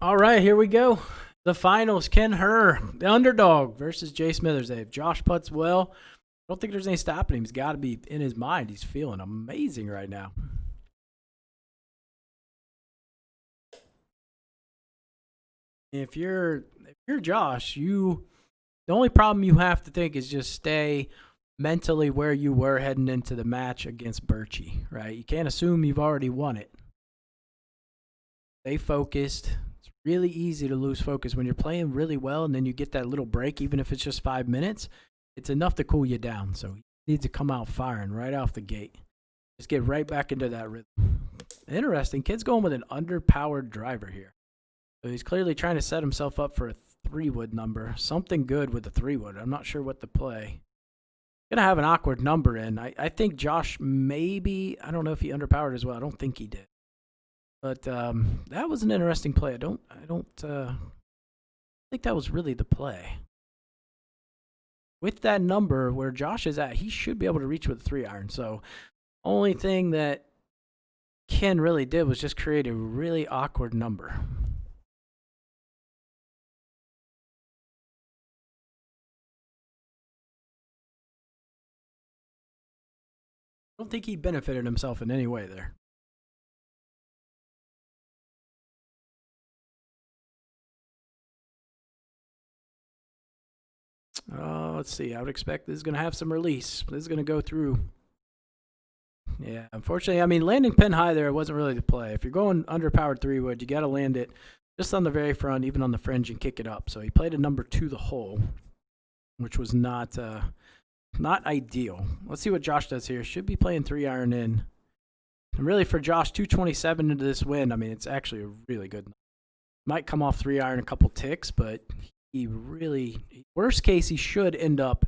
All right, here we go. The finals. Ken Herr, the underdog, versus Jay Smithers. If Josh putts well, I don't think there's any stopping him. He's got to be in his mind. He's feeling amazing right now. If you're Josh, the only problem you have to think is just stay mentally where you were heading into the match against Birchie, right? You can't assume you've already won it. Stay focused. It's really easy to lose focus when you're playing really well and then you get that little break, even if it's just 5 minutes. It's enough to cool you down. So he needs to come out firing right off the gate. Just get right back into that rhythm. Interesting. Kid's going with an underpowered driver here. So he's clearly trying to set himself up for a 3-wood number. Something good with the 3-wood. I'm not sure what to play. Going to have an awkward number in. I think Josh maybe, I don't know if he underpowered as well. I don't think he did. But that was an interesting play. I don't think that was really the play. With that number where Josh is at, he should be able to reach with a 3-iron. So only thing that Ken really did was just create a really awkward number. I don't think he benefited himself in any way there. Let's see. I would expect this is going to have some release. This is going to go through. Yeah, unfortunately, I mean, landing pin high there wasn't really the play. If you're going underpowered 3-wood, you got to land it just on the very front, even on the fringe, and kick it up. So he played a number 2 the hole, which was not ideal. Let's see what Josh does here. Should be playing 3-iron in. And really for Josh, 227 into this win, I mean, it's actually a really good. Might come off 3-iron a couple ticks, but he really, worst case, he should end up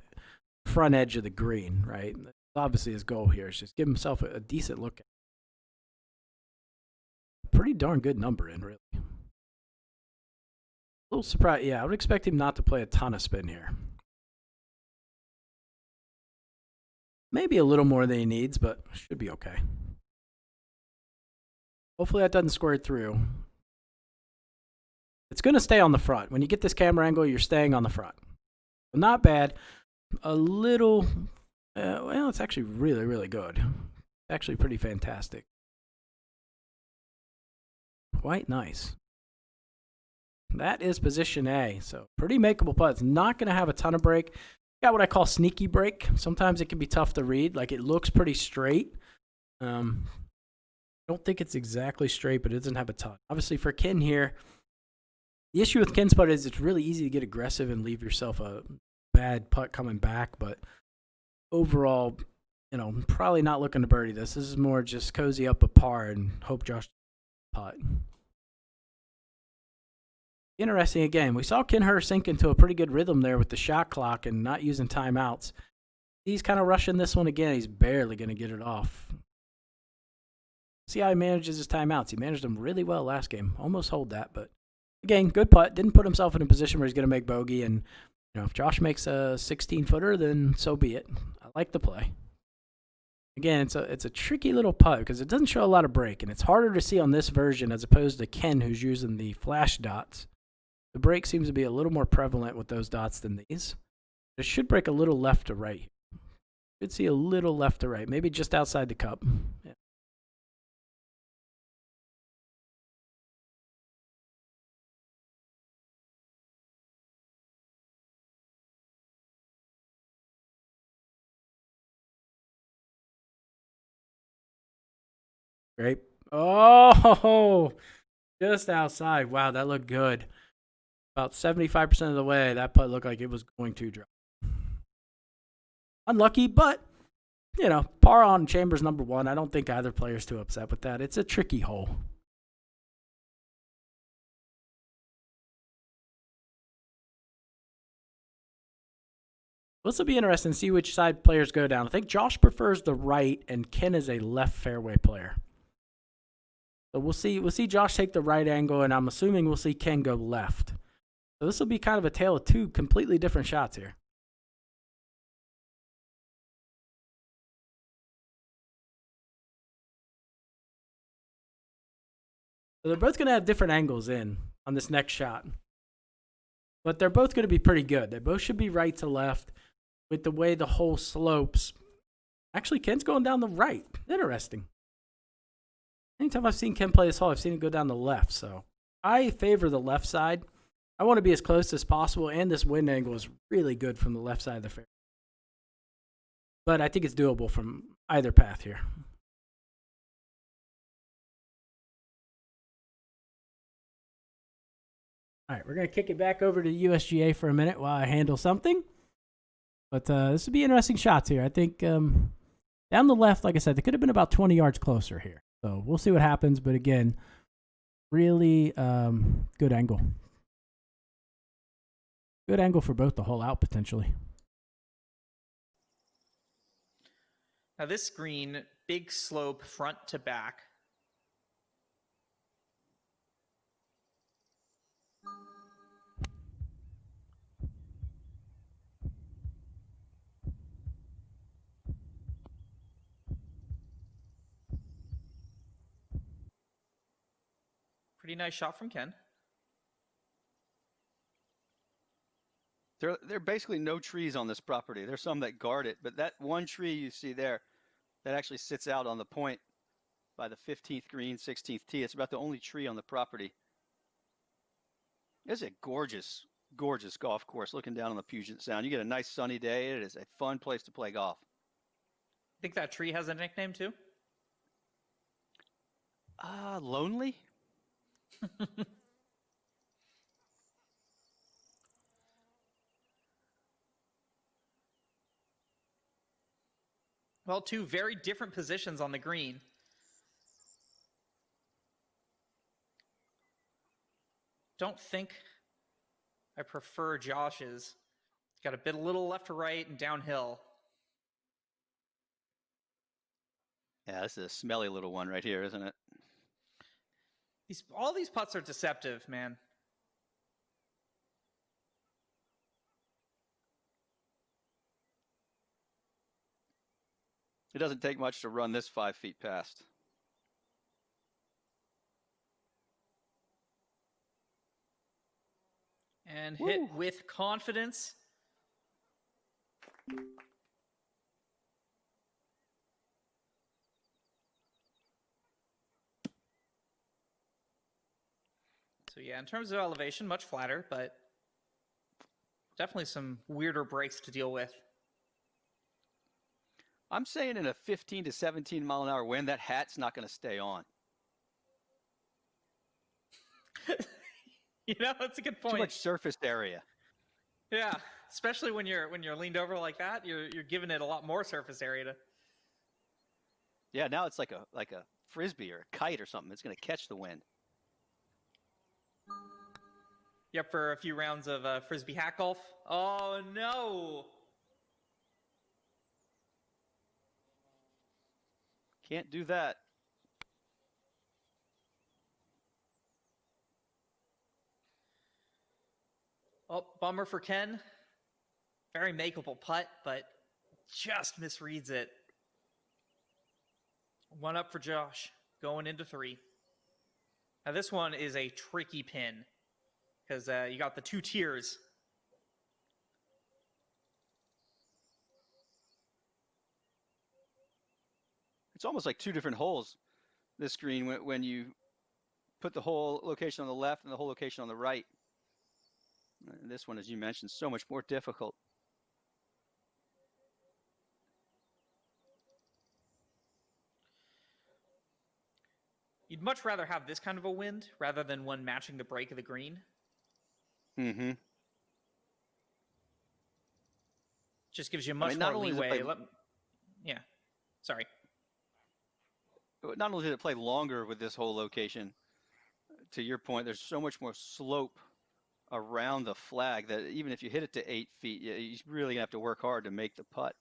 front edge of the green, right? That's obviously his goal here is just give himself a decent look at it. Pretty darn good number in, really. A little surprised. Yeah, I would expect him not to play a ton of spin here. Maybe a little more than he needs, but should be okay. Hopefully that doesn't squirt through. It's going to stay on the front. When you get this camera angle, you're staying on the front. Not bad. A little, well, it's actually really, really good. Actually pretty fantastic. Quite nice. That is position A. So pretty makeable putt. It's not going to have a ton of break. Got what I call sneaky break. Sometimes it can be tough to read. Like it looks pretty straight. I don't think it's exactly straight, but it doesn't have a ton. Obviously for Ken here, the issue with Ken's putt is it's really easy to get aggressive and leave yourself a bad putt coming back. But overall, probably not looking to birdie this. This is more just cozy up a par and hope Josh putt. Interesting again. We saw Ken Herr sink into a pretty good rhythm there with the shot clock and not using timeouts. He's kind of rushing this one again. He's barely going to get it off. See how he manages his timeouts. He managed them really well last game. Almost hold that, but again, good putt. Didn't put himself in a position where he's going to make bogey. And if Josh makes a 16-footer, then so be it. I like the play. Again, it's a tricky little putt because it doesn't show a lot of break, and it's harder to see on this version as opposed to Ken, who's using the flash dots. The break seems to be a little more prevalent with those dots than these. It should break a little left to right. Should see a little left to right, maybe just outside the cup. Yeah. Great. Oh, just outside. Wow, that looked good. About 75% of the way, that putt looked like it was going to drop. Unlucky, but, par on Chambers number 1. I don't think either player's too upset with that. It's a tricky hole. This will be interesting to see which side players go down. I think Josh prefers the right, and Ken is a left fairway player. So we'll see Josh take the right angle, and I'm assuming we'll see Ken go left. So this will be kind of a tale of two completely different shots here. So they're both going to have different angles in. on this next shot. But they're both going to be pretty good. They both should be right to left with the way the hole slopes. Actually, Ken's going down the right. Interesting. Anytime I've seen Ken play this hole, I've seen it go down the left. So I favor the left side. I want to be as close as possible, and this wind angle is really good from the left side of the fairway. But I think it's doable from either path here. All right, we're going to kick it back over to USGA for a minute while I handle something. But this would be interesting shots here. I think down the left, like I said, they could have been about 20 yards closer here. So we'll see what happens. But again, really good angle. Good angle for both the hole out, potentially. Now this green, big slope front to back. Pretty nice shot from Ken. There are basically no trees on this property. There's some that guard it, but that one tree you see there that actually sits out on the point by the 15th green, 16th tee. It's about the only tree on the property. It's a gorgeous, gorgeous golf course looking down on the Puget Sound. You get a nice sunny day. It is a fun place to play golf. I think that tree has a nickname too. Lonely? Well, two very different positions on the green. Don't think I prefer Josh's. Got a little left to right and downhill. Yeah, this is a smelly little one right here, isn't it? All these putts are deceptive, man. It doesn't take much to run this 5 feet past. And hit with confidence. So yeah, in terms of elevation, much flatter, but definitely some weirder breaks to deal with. I'm saying in a 15 to 17 mile an hour wind, that hat's not going to stay on. You know, that's a good point. Too much surface area. Yeah, especially when you're leaned over like that, you're giving it a lot more surface area to. Yeah, now it's like a frisbee or a kite or something. It's going to catch the wind. Yep, for a few rounds of frisbee hat golf. Oh no! Can't do that. Oh, bummer for Ken. Very makeable putt, but just misreads it. One up for Josh, going into 3. Now this one is a tricky pin, because you got the 2 tiers. It's almost like 2 different holes, this green, when you put the hole location on the left and the hole location on the right. And this one, as you mentioned, so much more difficult. You'd much rather have this kind of a wind rather than one matching the break of the green. Mm-hmm. Just gives you much more leeway. Yeah, sorry. Not only did it play longer with this whole location, to your point, there's so much more slope around the flag that even if you hit it to 8 feet, you really have to work hard to make the putt.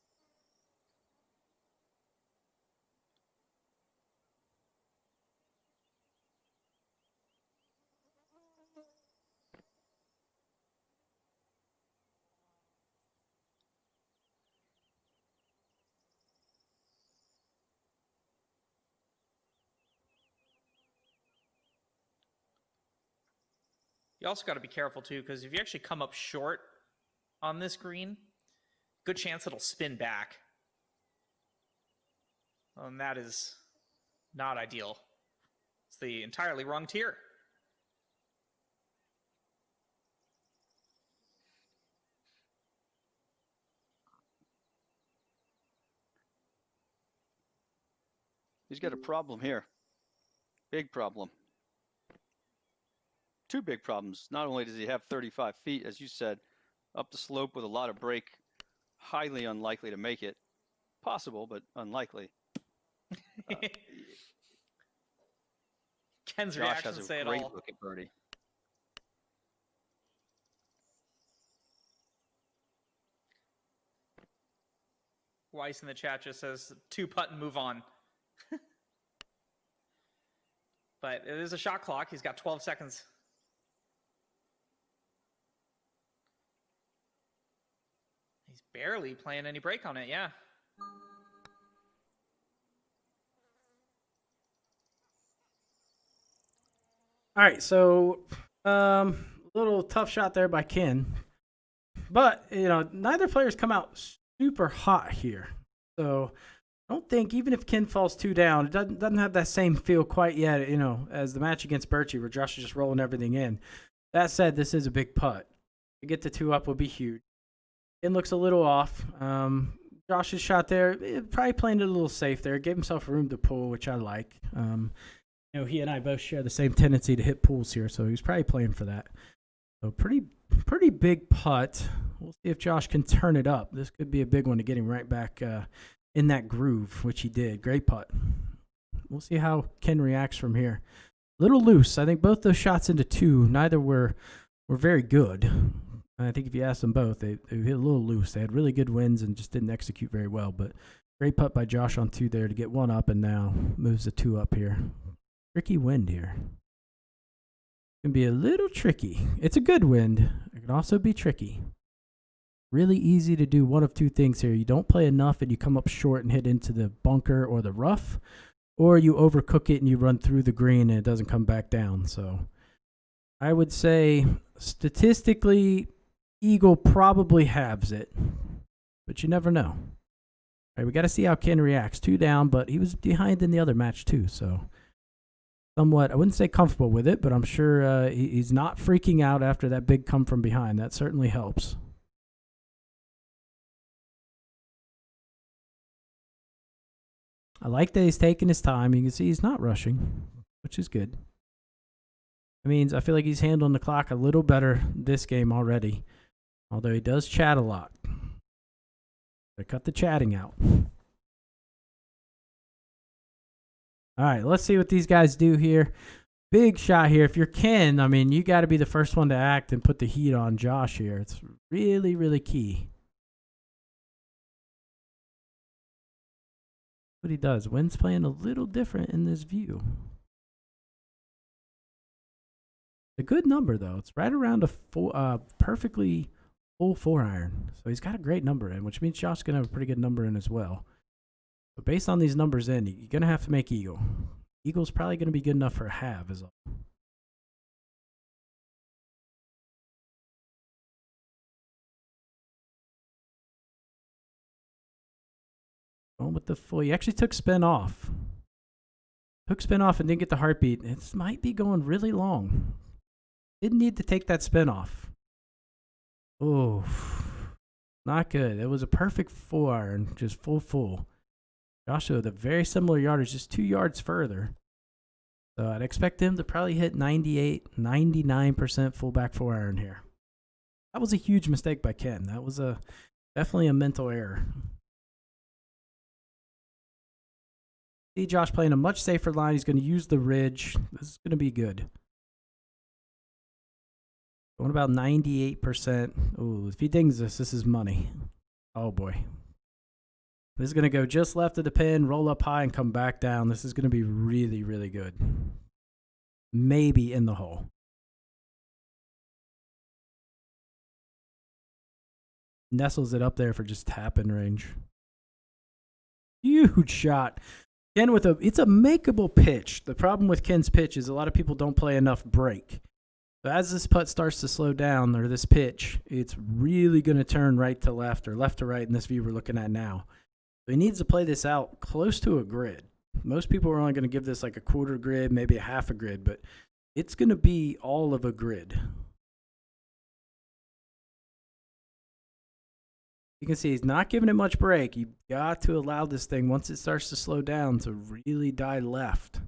You also got to be careful too, because if you actually come up short on this green, good chance it'll spin back. And that is not ideal. It's the entirely wrong tier. He's got a problem here. Big problem. Two big problems. Not only does he have 35 feet, as you said, up the slope with a lot of break, highly unlikely to make it. Possible, but unlikely. Ken's Josh reaction has say a it great all. look at birdie. Weiss in the chat just says 2-putt and move on. But it is a shot clock. He's got 12 seconds. He's barely playing any break on it, yeah. All right, so little tough shot there by Ken. But, neither player's come out super hot here. So I don't think, even if Ken falls 2 down, it doesn't have that same feel quite yet, as the match against Birchie where Josh is just rolling everything in. That said, this is a big putt. To get the 2 up would be huge. Ken looks a little off. Josh's shot there, probably playing it a little safe there. Gave himself room to pull, which I like. He and I both share the same tendency to hit pools here, so he's probably playing for that. So pretty big putt. We'll see if Josh can turn it up. This could be a big one to get him right back in that groove, which he did. Great putt. We'll see how Ken reacts from here. Little loose. I think both those shots into 2, neither were very good. I think if you ask them both, they hit a little loose. They had really good wins and just didn't execute very well. But great putt by Josh on 2 there to get 1 up, and now moves the 2 up here. Tricky wind here. Can be a little tricky. It's a good wind. It can also be tricky. Really easy to do one of 2 things here. You don't play enough and you come up short and hit into the bunker or the rough, or you overcook it and you run through the green and it doesn't come back down. So I would say statistically, Eagle probably halves it, but you never know. All right, we got to see how Ken reacts. 2 down, but he was behind in the other match too, so somewhat, I wouldn't say comfortable with it, but I'm sure he's not freaking out after that big come from behind. That certainly helps. I like that he's taking his time. You can see he's not rushing, which is good. It means I feel like he's handling the clock a little better this game already, although he does chat a lot. I cut the chatting out. All right, let's see what these guys do here. Big shot here. If you're Ken, you got to be the first one to act and put the heat on Josh here. It's really, really key. What he does. Wind's playing a little different in this view. A good number, though. It's right around a perfectly full 4-iron. So he's got a great number in, which means Josh's going to have a pretty good number in as well. But based on these numbers in, you're going to have to make eagle. Eagle's probably going to be good enough for a halve is all. Going with the full. He actually took spin off. Took spin off and didn't get the heartbeat. It might be going really long. Didn't need to take that spin off. Oh, not good. It was a perfect 4-iron, just full. Joshua with a very similar yardage, just 2 yards further. So I'd expect him to probably hit 98, 99% fullback 4-iron here. That was a huge mistake by Ken. That was definitely a mental error. See Josh playing a much safer line. He's going to use the ridge. This is going to be good. Going about 98%. Oh, if he dings this is money. Oh boy. This is going to go just left of the pin, roll up high, and come back down. This is going to be really, really good. Maybe in the hole. Nestles it up there for just tap-in range. Huge shot. Ken it's a makeable pitch. The problem with Ken's pitch is a lot of people don't play enough break. So as this putt starts to slow down, or this pitch, it's really going to turn right to left or left to right in this view we're looking at now. So he needs to play this out close to a grid. Most people are only going to give this like a quarter grid, maybe a half a grid, but it's going to be all of a grid. You can see he's not giving it much break. You've got to allow this thing, once it starts to slow down, to really die left.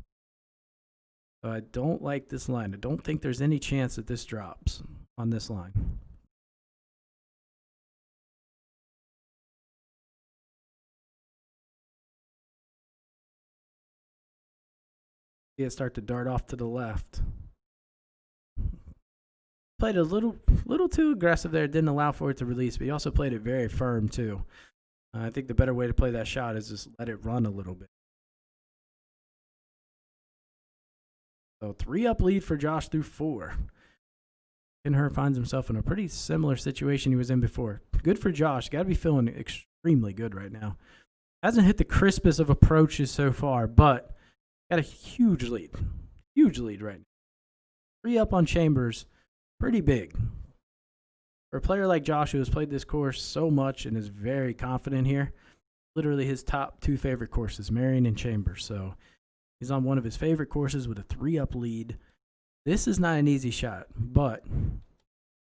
So I don't like this line. I don't think there's any chance that this drops on this line. See it start to dart off to the left. Played a little too aggressive there. Didn't allow for it to release, but he also played it very firm too. I think the better way to play that shot is just let it run a little bit. So 3-up lead for Josh through 4. Kinher finds himself in a pretty similar situation he was in before. Good for Josh. Got to be feeling extremely good right now. Hasn't hit the crispest of approaches so far, but got a huge lead. Huge lead right now. 3-up on Chambers. Pretty big. For a player like Josh who has played this course so much and is very confident here, literally his top 2 favorite courses, Marion and Chambers. So he's on one of his favorite courses with a 3-up lead. This is not an easy shot, but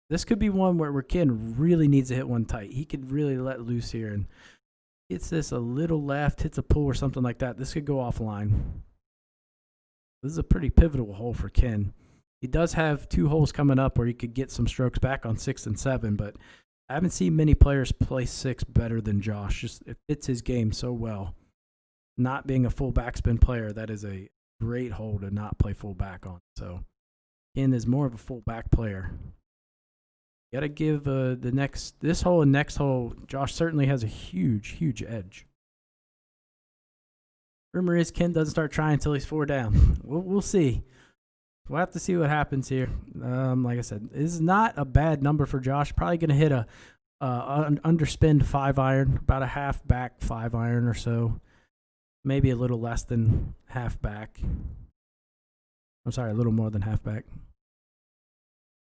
this could be one where Ken really needs to hit one tight. He could really let loose here and hits this a little left, hits a pull or something like that. This could go offline. This is a pretty pivotal hole for Ken. He does have 2 holes coming up where he could get some strokes back on 6 and 7, but I haven't seen many players play 6 better than Josh. Just it fits his game so well. Not being a full backspin player, that is a great hole to not play full back on. So Ken is more of a full back player. Got to give this hole and next hole, Josh certainly has a huge edge. Rumor is Ken doesn't start trying until he's 4 down. We'll see. We'll have to see what happens here. Like I said, this is not a bad number for Josh. Probably going to hit an underspin 5-iron, about a half back 5-iron or so. Maybe a little less than half back. I'm sorry, a little more than half back.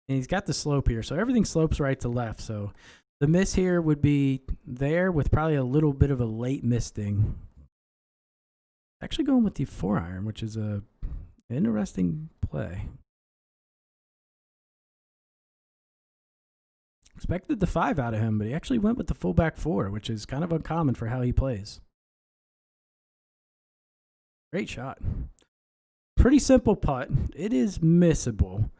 And he's got the slope here, so everything slopes right to left. So the miss here would be there with probably a little bit of a late misting. Actually going with the 4-iron, which is a interesting play. Expected the 5 out of him, but he actually went with the fullback 4, which is kind of uncommon for how he plays. Great shot. Pretty simple putt. It is missable,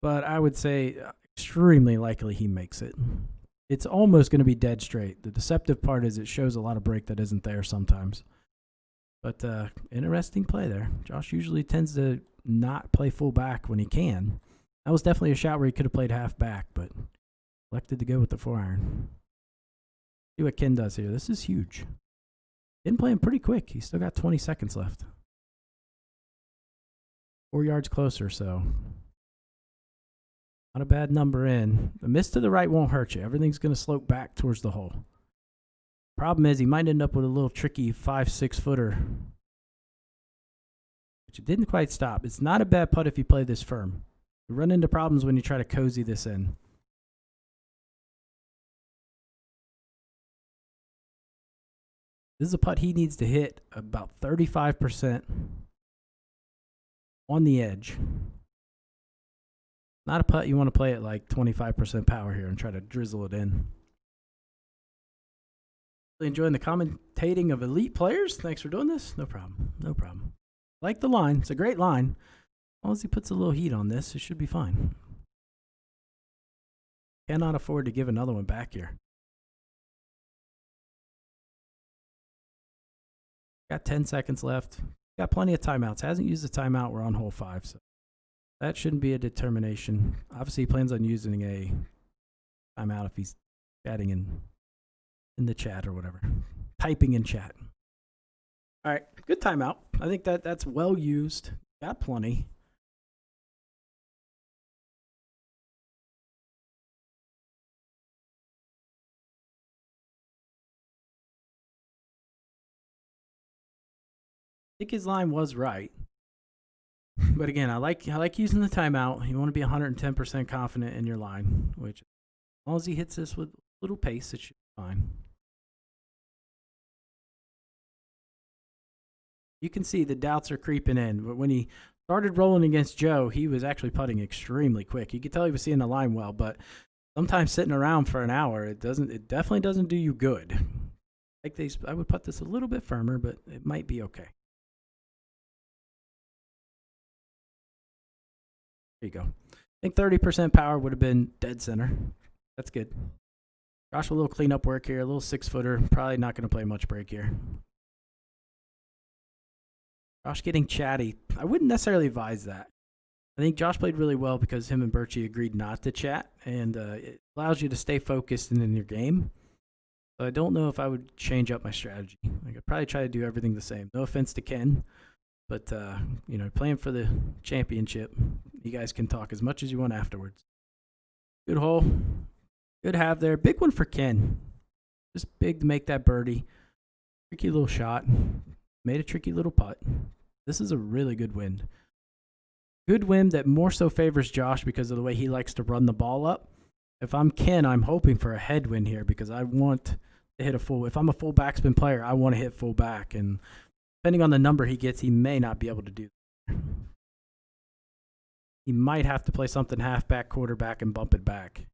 but I would say extremely likely he makes it. It's almost going to be dead straight. The deceptive part is it shows a lot of break that isn't there sometimes. But interesting play there. Josh usually tends to not play full back when he can. That was definitely a shot where he could have played half back, but elected to go with the 4-iron. See what Ken does here. This is huge. Ken playing pretty quick. He's still got 20 seconds left. 4 yards closer, so not a bad number in. The miss to the right won't hurt you. Everything's going to slope back towards the hole. Problem is he might end up with a little tricky 5-6 footer, which it didn't quite stop. It's not a bad putt if you play this firm. You run into problems when you try to cozy this in. This is a putt he needs to hit about 35% on the edge. Not a putt you want to play at like 25% power here and try to drizzle it in. Really enjoying the commentating of elite players. Thanks for doing this. No problem. No problem. Like the line. It's a great line. As long as he puts a little heat on this, it should be fine. Cannot afford to give another one back here. Got 10 seconds left. Got plenty of timeouts. Hasn't used the timeout. We're on hole 5, so that shouldn't be a determination. Obviously, he plans on using a timeout if he's chatting in the chat or whatever. Typing in chat. All right, good timeout. I think that's well used. Got plenty. I think his line was right. But again, I like using the timeout. You want to be 110% confident in your line, which as long as he hits this with a little pace, it should be fine. You can see the doubts are creeping in, but when he started rolling against Joe, he was actually putting extremely quick. You could tell he was seeing the line well, but sometimes sitting around for an hour, it definitely doesn't do you good. I would put this a little bit firmer, but it might be okay. There you go. I think 30% power would have been dead center. That's good. Josh, a little cleanup work here, a little 6-footer. Probably not going to play much break here. Josh getting chatty. I wouldn't necessarily advise that. I think Josh played really well because him and Birchie agreed not to chat, and it allows you to stay focused and in your game. So I don't know if I would change up my strategy. I could probably try to do everything the same. No offense to Ken, but playing for the championship, you guys can talk as much as you want afterwards. Good hole. Good have there. Big one for Ken. Just big to make that birdie. Tricky little shot. Made a tricky little putt. This is a really good wind. Good wind that more so favors Josh because of the way he likes to run the ball up. If I'm Ken, I'm hoping for a headwind here because I want to hit a full. If I'm a full backspin player, I want to hit full back. And depending on the number he gets, he may not be able to do that. He might have to play something halfback, quarterback, and bump it back.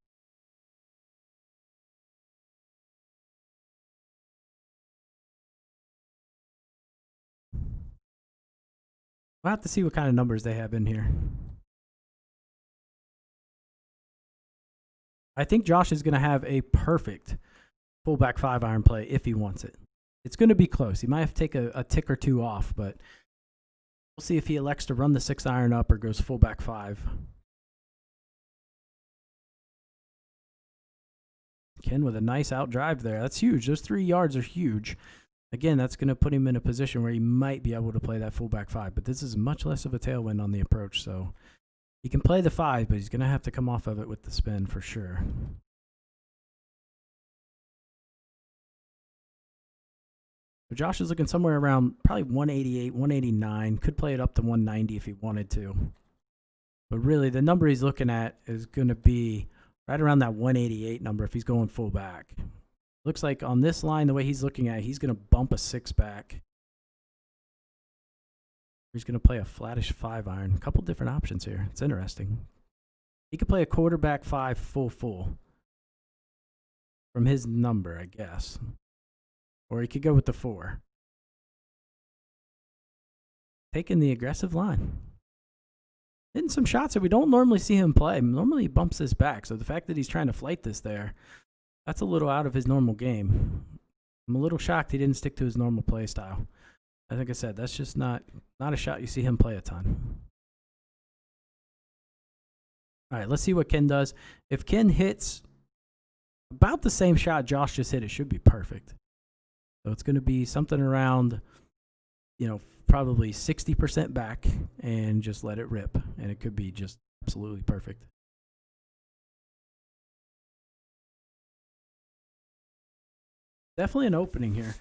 We'll have to see what kind of numbers they have in here. I think Josh is going to have a perfect fullback 5-iron play if he wants it. It's going to be close. He might have to take a tick or two off, but we'll see if he elects to run the 6-iron up or goes fullback 5. Ken with a nice out drive there. That's huge. Those 3 yards are huge. Again, that's going to put him in a position where he might be able to play that fullback 5, but this is much less of a tailwind on the approach, so he can play the 5, but he's going to have to come off of it with the spin for sure. So Josh is looking somewhere around probably 188, 189. Could play it up to 190 if he wanted to. But really, the number he's looking at is going to be right around that 188 number if he's going fullback. Looks like on this line, the way he's looking at it, he's going to bump a 6-back. He's going to play a flattish 5-iron. A couple different options here. It's interesting. He could play a quarterback 5 full from his number, I guess. Or he could go with the 4. Taking the aggressive line. Hitting some shots that we don't normally see him play. Normally he bumps this back. So the fact that he's trying to flight this there, that's a little out of his normal game. I'm a little shocked he didn't stick to his normal play style. Like I said, that's just not a shot you see him play a ton. All right, let's see what Ken does. If Ken hits about the same shot Josh just hit, it should be perfect. So it's going to be something around, probably 60% back and just let it rip. And it could be just absolutely perfect. Definitely an opening here.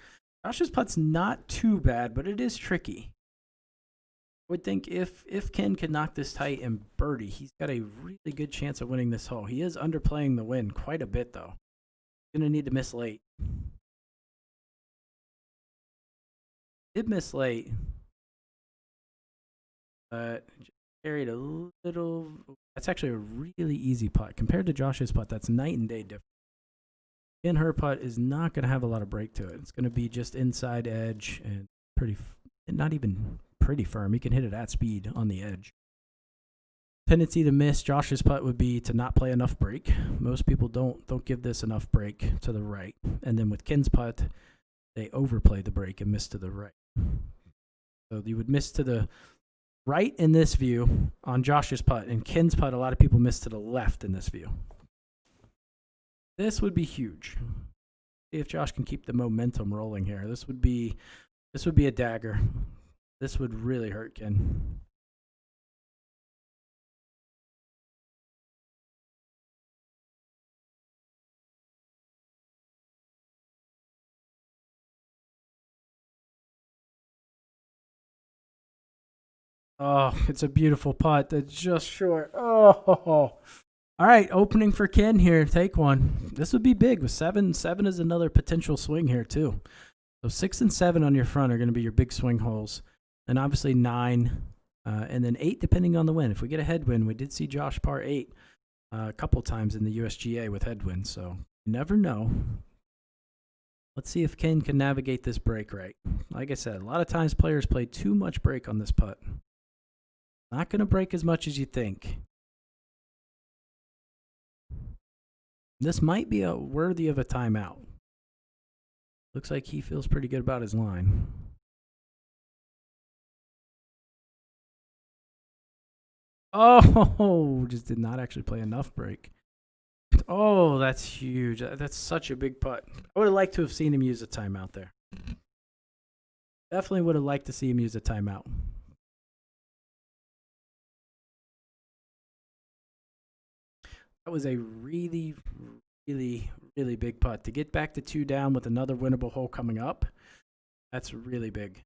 Josh's putt's not too bad, but it is tricky. I would think if Ken can knock this tight and birdie, he's got a really good chance of winning this hole. He is underplaying the wind quite a bit, though. Going to need to miss late. Did miss late, but carried a little. That's actually a really easy putt. Compared to Josh's putt, that's night and day difference. And her putt is not going to have a lot of break to it. It's going to be just inside edge and not even pretty firm. He can hit it at speed on the edge. Tendency to miss Josh's putt would be to not play enough break. Most people don't give this enough break to the right. And then with Ken's putt, they overplay the break and miss to the right. So you would miss to the right in this view on Josh's putt. And Ken's putt, a lot of people miss to the left in this view. This would be huge. See if Josh can keep the momentum rolling here. This would be a dagger. This would really hurt Ken. Oh, it's a beautiful putt. That's just short. Oh. All right, opening for Ken here. Take one. This would be big with 7. 7 is another potential swing here too. So 6 and 7 on your front are going to be your big swing holes, and obviously 9, and then 8 depending on the wind. If we get a headwind, we did see Josh par 8 a couple times in the USGA with headwinds, so you never know. Let's see if Ken can navigate this break right. Like I said, a lot of times players play too much break on this putt. Not going to break as much as you think. This might be worthy of a timeout. Looks like he feels pretty good about his line. Oh, just did not actually play enough break. Oh, that's huge. That's such a big putt. I would have liked to have seen him use a timeout there. Definitely would have liked to see him use a timeout. That was a really, really, really big putt. To get back to 2 down with another winnable hole coming up, that's really big.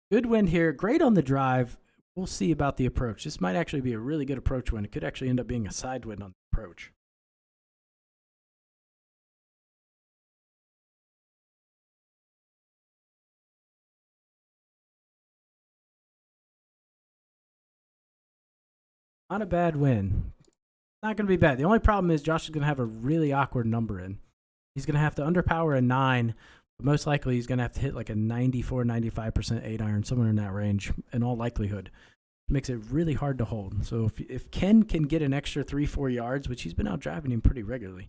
Good wind here. Great on the drive. We'll see about the approach. This might actually be a really good approach wind. It could actually end up being a side wind on the approach. Not a bad win. Not going to be bad. The only problem is Josh is going to have a really awkward number in. He's going to have to underpower a 9, but most likely he's going to have to hit like a 94, 95% 8 iron, somewhere in that range, in all likelihood. It makes it really hard to hold. So if Ken can get an extra 3-4 yards, which he's been out driving him pretty regularly,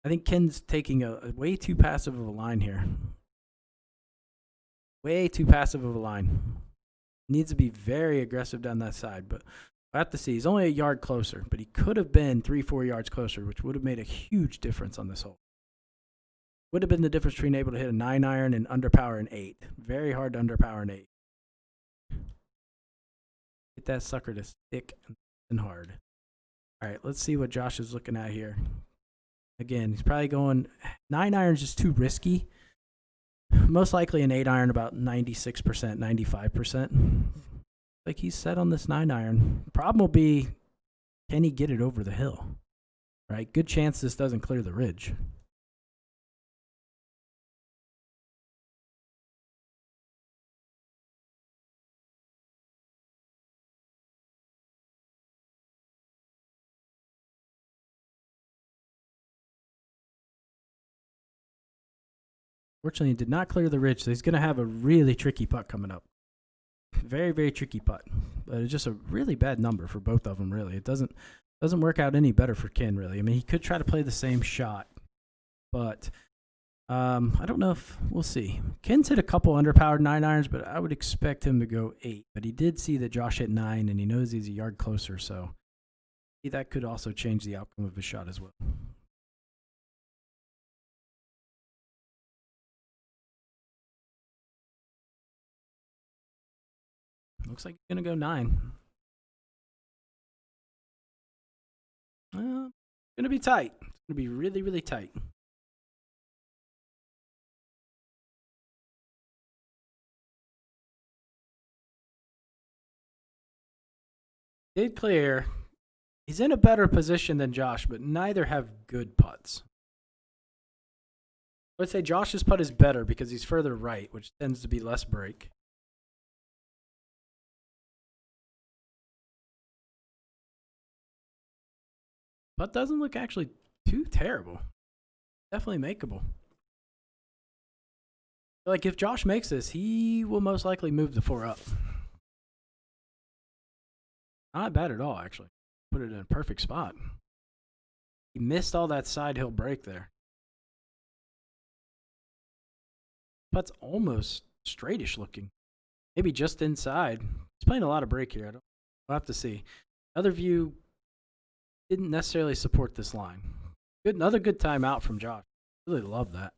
I think Ken's taking a way too passive of a line here. Way too passive of a line. Needs to be very aggressive down that side, but I have to see. He's only a yard closer, but he could have been 3-4 yards closer, which would have made a huge difference on this hole. Would have been the difference between able to hit a 9 iron and underpower an 8. Very hard to underpower an 8. Get that sucker to stick and hard. All right, let's see what Josh is looking at here. Again, he's probably going 9 irons just too risky. Most likely an 8 iron about 96%, 95%. Like he's set on this 9 iron. The problem will be, can he get it over the hill? Right? Good chance this doesn't clear the ridge. Fortunately, he did not clear the ridge, so he's going to have a really tricky putt coming up. Very, very tricky putt. But it's just a really bad number for both of them, really. It doesn't work out any better for Ken, really. I mean, he could try to play the same shot, but I don't know if we'll see. Ken's hit a couple underpowered 9 irons, but I would expect him to go 8. But he did see that Josh hit 9, and he knows he's a yard closer, so that could also change the outcome of his shot as well. Looks like he's going to go 9. It's going to be tight. It's going to be really, really tight. Did clear. He's in a better position than Josh, but neither have good putts. I would say Josh's putt is better because he's further right, which tends to be less break. Putt doesn't look actually too terrible. Definitely makeable. Like if Josh makes this, he will most likely move the 4 up. Not bad at all, actually. Put it in a perfect spot. He missed all that side hill break there. Putt's almost straightish looking. Maybe just inside. He's playing a lot of break here. We'll have to see. Other view didn't necessarily support this line. Another good timeout from Josh. Really love that.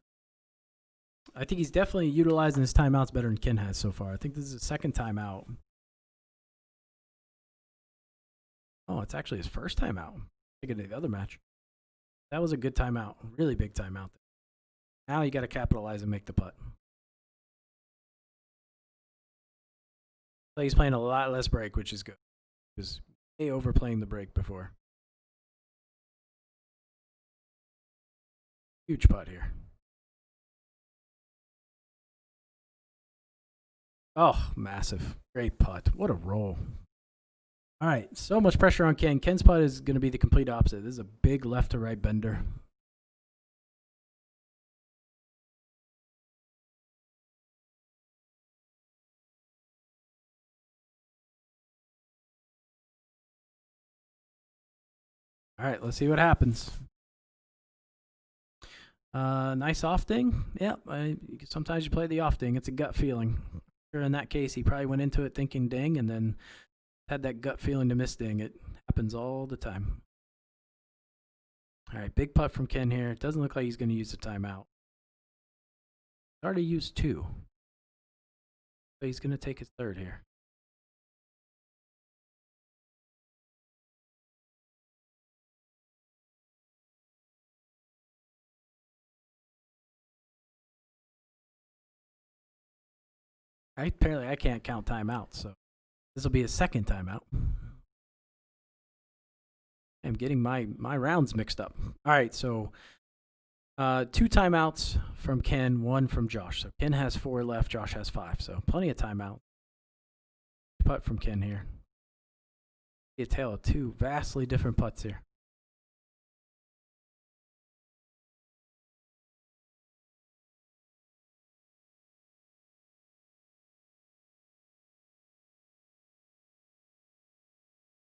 I think he's definitely utilizing his timeouts better than Ken has so far. I think this is his second timeout. Oh, it's actually his first timeout. Thinking of the other match. That was a good timeout. Really big timeout. Now you got to capitalize and make the putt. So he's playing a lot less break, which is good. He was way overplaying the break before. Huge putt here. Oh, massive. Great putt. What a roll. All right, so much pressure on Ken. Ken's putt is going to be the complete opposite. This is a big left to right bender. All right, let's see what happens. Nice off ding. Yeah, sometimes you play the off ding. It's a gut feeling. In that case, he probably went into it thinking ding and then had that gut feeling to miss ding. It happens all the time. All right, big putt from Ken here. It doesn't look like he's going to use the timeout. Already used 2. So he's going to take his 3rd here. Apparently I can't count timeouts, so this will be his 2nd timeout. I'm getting my rounds mixed up. All right, so 2 timeouts from Ken, 1 from Josh. So Ken has 4 left, Josh has 5. So plenty of timeout. Putt from Ken here. A tale of 2 vastly different putts here.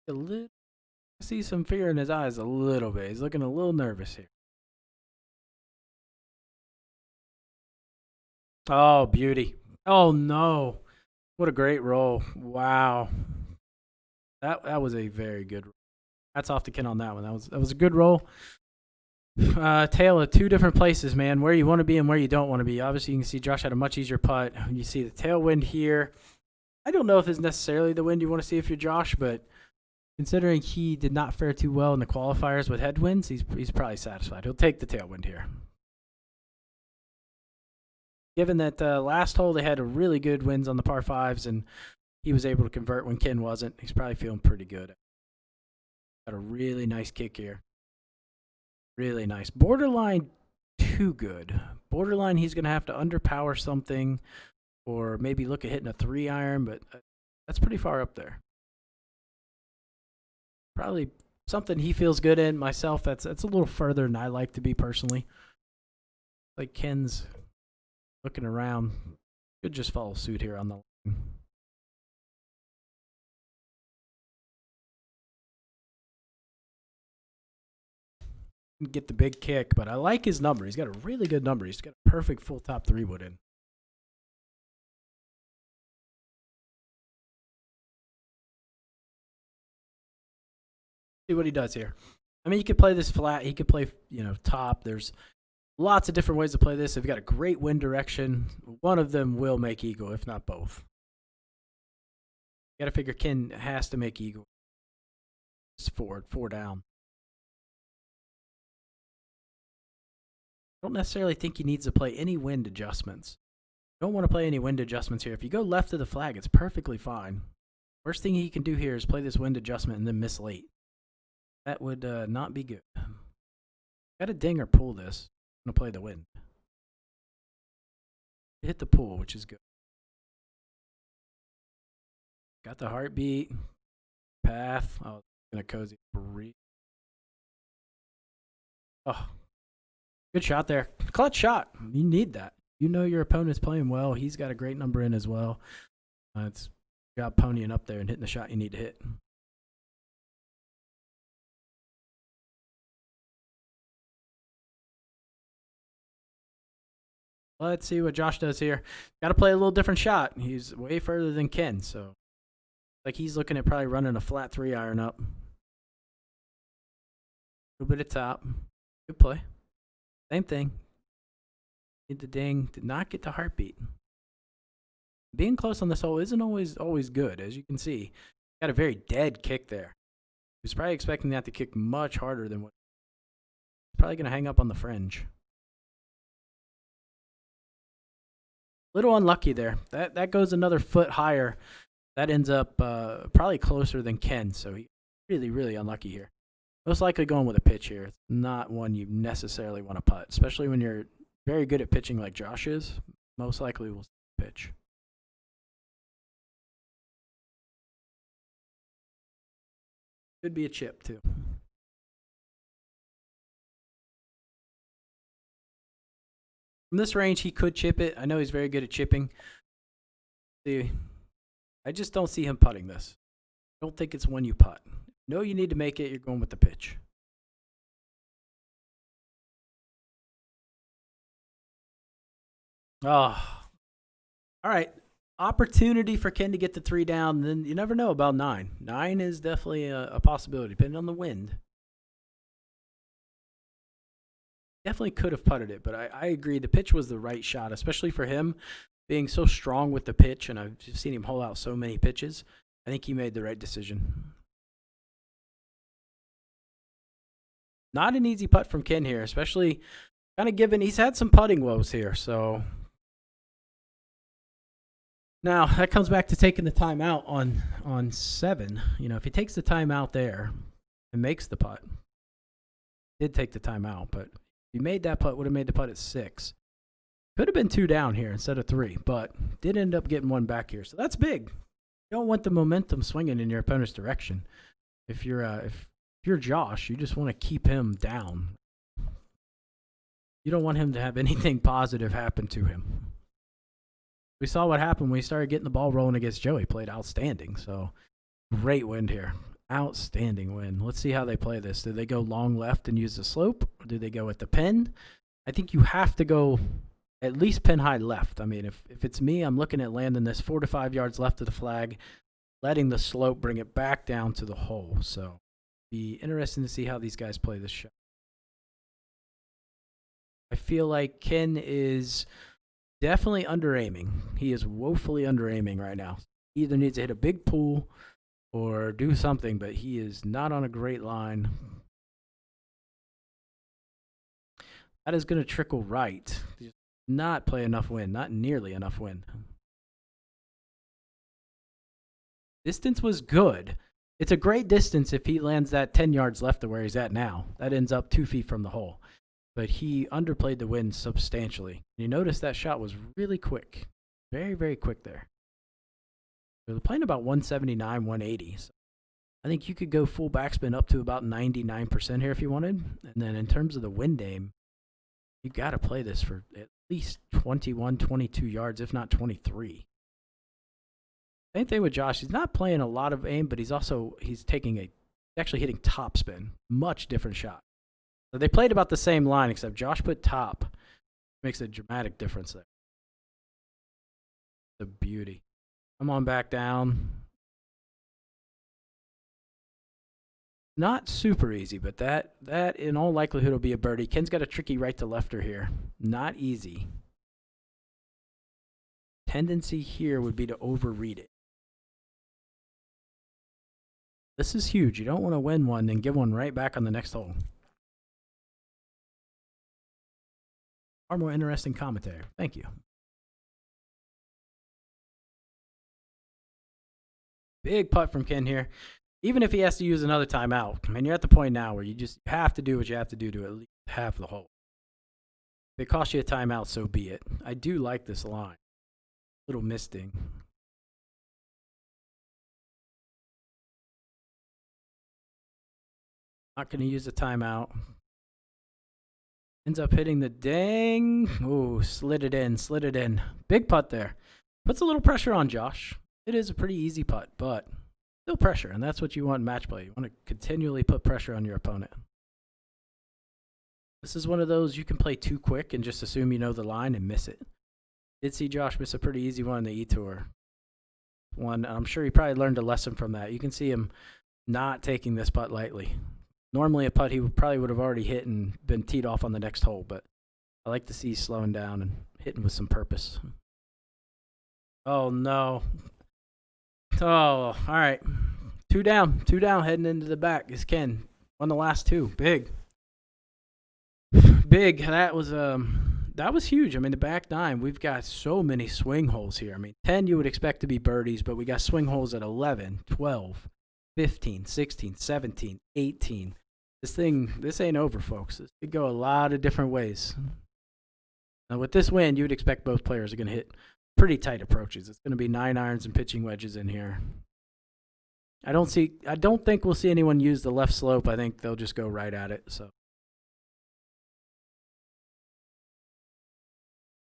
I see some fear in his eyes a little bit. He's looking a little nervous here. Oh, beauty. Oh, no. What a great roll. Wow. That was a very good roll. Hats off to Ken on that one. That was a good roll. Tale of 2 different places, man. Where you want to be and where you don't want to be. Obviously, you can see Josh had a much easier putt. You see the tailwind here. I don't know if it's necessarily the wind you want to see if you're Josh, but considering he did not fare too well in the qualifiers with headwinds, he's probably satisfied. He'll take the tailwind here. Given that last hole they had a really good winds on the par 5s, and he was able to convert when Ken wasn't, he's probably feeling pretty good. Got a really nice kick here. Really nice. Borderline too good. Borderline he's going to have to underpower something or maybe look at hitting a 3-iron, but that's pretty far up there. Probably something he feels good in. Myself, that's a little further than I like to be personally. Like Ken's looking around. Could just follow suit here on the line. Get the big kick, but I like his number. He's got a really good number. He's got a perfect full top 3-wood in. See what he does here. I mean, you could play this flat. He could play, top. There's lots of different ways to play this. If you've got a great wind direction, one of them will make eagle, if not both. You got to figure Ken has to make eagle. It's 4 down. I don't necessarily think he needs to play any wind adjustments. Don't want to play any wind adjustments here. If you go left of the flag, it's perfectly fine. Worst thing he can do here is play this wind adjustment and then miss late. That would not be good. Got to ding or pull this. I'm going to play the wind. Hit the pull, which is good. Got the heartbeat. Path. Oh, going to cozy. Oh. Good shot there. Clutch shot. You need that. You know your opponent's playing well. He's got a great number in as well. It's job ponying up there and hitting the shot you need to hit. Let's see what Josh does here. Got to play a little different shot. He's way further than Ken, so like he's looking at probably running a flat 3-iron up. A little bit of top. Good play. Same thing. Hit the ding. Did not get the heartbeat. Being close on this hole isn't always good, as you can see. Got a very dead kick there. He was probably expecting that to kick much harder than what. He's probably going to hang up on the fringe. Little unlucky there. That goes another foot higher. That ends up probably closer than Ken, so he really, really unlucky here. Most likely going with a pitch here. It's not one you necessarily want to putt, especially when you're very good at pitching like Josh is. Most likely will pitch. Could be a chip, too. From this range, he could chip it. I know he's very good at chipping. See, I just don't see him putting this. I don't think it's one you putt. No, you need to make it. You're going with the pitch. Oh, all right. Opportunity for Ken to get the 3 down. Then you never know about 9. 9 is definitely a possibility, depending on the wind. Definitely could have putted it, but I agree. The pitch was the right shot, especially for him being so strong with the pitch, and I've just seen him hold out so many pitches. I think he made the right decision. Not an easy putt from Ken here, especially kind of given he's had some putting woes here. So now that comes back to taking the timeout on 7. You know, if he takes the timeout there and makes the putt, did take the timeout, but if he made that putt, would have made the putt at 6. Could have been 2 down here instead of 3, but did end up getting 1 back here. So that's big. You don't want the momentum swinging in your opponent's direction. If you're Josh, you just want to keep him down. You don't want him to have anything positive happen to him. We saw what happened when he started getting the ball rolling against Joey. Played outstanding. So great wind here. Outstanding wind. Let's see how they play this. Do they go long left and use the slope? Or do they go at the pin? I think you have to go at least pin high left. I mean, if it's me, I'm looking at landing this 4 to 5 yards left of the flag, letting the slope bring it back down to the hole. So be interesting to see how these guys play this shot. I feel like Ken is definitely under aiming. He is woefully under aiming right now. He either needs to hit a big pool or do something, but he is not on a great line. That is going to trickle right. Not play enough wind, not nearly enough wind. Distance was good. It's a great distance if he lands that 10 yards left of where he's at now. That ends up 2 feet from the hole. But he underplayed the wind substantially. You notice that shot was really quick. Very, very quick there. They're playing about 179, 180. So I think you could go full backspin up to about 99% here if you wanted. And then in terms of the wind aim, you got to play this for at least 21, 22 yards, if not 23. Same thing with Josh. He's not playing a lot of aim, but he's actually hitting top spin. Much different shot. So they played about the same line, except Josh put top. Makes a dramatic difference there. The beauty. Come on back down. Not super easy, but that in all likelihood will be a birdie. Ken's got a tricky right to lefter here. Not easy. Tendency here would be to overread it. This is huge. You don't want to win one and give one right back on the next hole. Far more interesting commentary. Thank you. Big putt from Ken here. Even if he has to use another timeout, I mean, you're at the point now where you just have to do what you have to do to at least half the hole. If it costs you a timeout, so be it. I do like this line. Little misting. Not going to use the timeout. Ends up hitting the dang. Ooh, slid it in. Big putt there. Puts a little pressure on Josh. It is a pretty easy putt, but still pressure, and that's what you want in match play. You want to continually put pressure on your opponent. This is one of those you can play too quick and just assume you know the line and miss it. Did see Josh miss a pretty easy one in the E-Tour. I'm sure he probably learned a lesson from that. You can see him not taking this putt lightly. Normally a putt he probably would have already hit and been teed off on the next hole, but I like to see slowing down and hitting with some purpose. Oh, no. Oh, all right. 2 down heading into the back is Ken. Won the last 2. Big. That that was huge. I mean, the back nine, we've got so many swing holes here. I mean, 10 you would expect to be birdies, but we got swing holes at 11, 12, 15, 16, 17, 18. This ain't over, folks. This could go a lot of different ways. Now, with this wind, you would expect both players are going to hit pretty tight approaches. It's going to be 9 irons and pitching wedges in here. I don't think we'll see anyone use the left slope. I think they'll just go right at it. So,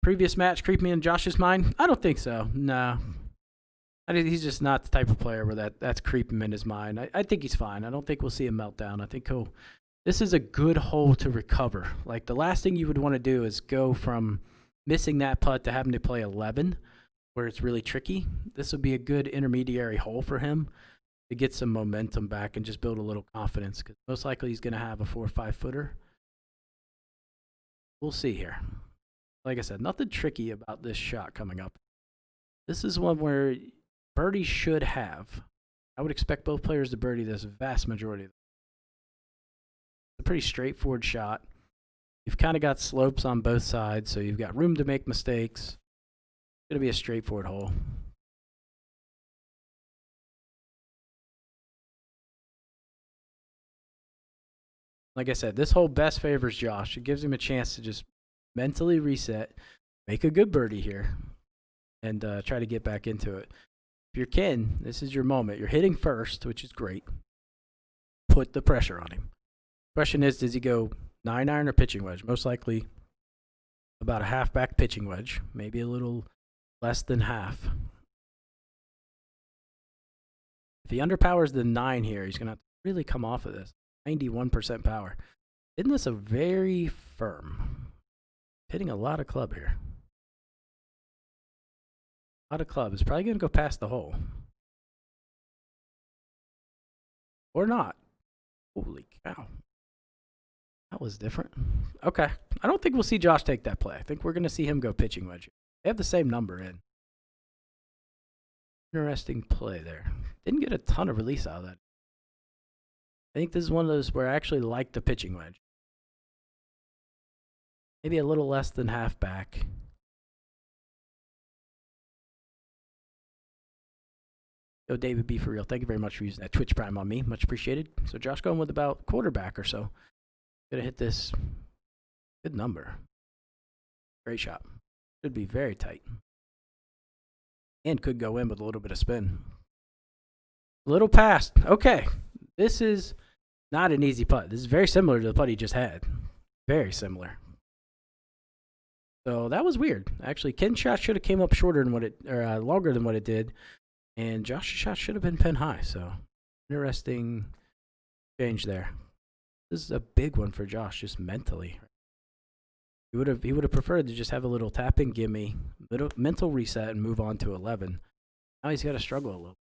previous match creep me in Josh's mind? I don't think so. No. He's just not the type of player where that's creeping him in his mind. I think he's fine. I don't think we'll see a meltdown. I think this is a good hole to recover. Like, the last thing you would want to do is go from missing that putt to having to play 11, where it's really tricky. This would be a good intermediary hole for him to get some momentum back and just build a little confidence, because most likely he's going to have a 4 or 5 footer. We'll see here. Like I said, nothing tricky about this shot coming up. This is one where birdie should have. I would expect both players to birdie this vast majority of them. It's a pretty straightforward shot. You've kind of got slopes on both sides, so you've got room to make mistakes. It's going to be a straightforward hole. Like I said, this hole best favors Josh. It gives him a chance to just mentally reset, make a good birdie here, and try to get back into it. If you're Ken, this is your moment. You're hitting first, which is great. Put the pressure on him. Question is, does he go 9 iron or pitching wedge? Most likely about a half back pitching wedge, maybe a little less than half. If he underpowers the 9 here, he's going to have to really come off of this. 91% power. Isn't this a very firm? Hitting a lot of club here. A lot of club. It's probably going to go past the hole. Or not. Holy cow. That was different. Okay. I don't think we'll see Josh take that play. I think we're going to see him go pitching wedge. They have the same number in. Interesting play there. Didn't get a ton of release out of that. I think this is one of those where I actually like the pitching wedge. Maybe a little less than half back. Yo, David B. for real. Thank you very much for using that Twitch Prime on me. Much appreciated. So Josh going with about quarterback or so. Gonna hit this good number. Great shot. Should be very tight. And could go in with a little bit of spin. A little past. Okay. This is not an easy putt. This is very similar to the putt he just had. Very similar. So that was weird. Actually, Ken's shot should have came up shorter than what it, or longer than what it did, and Josh's shot should have been pin high. So interesting change there. This is a big one for Josh, just mentally. He would have preferred to just have a little tapping gimme, little mental reset, and move on to 11. Now he's got to struggle a little.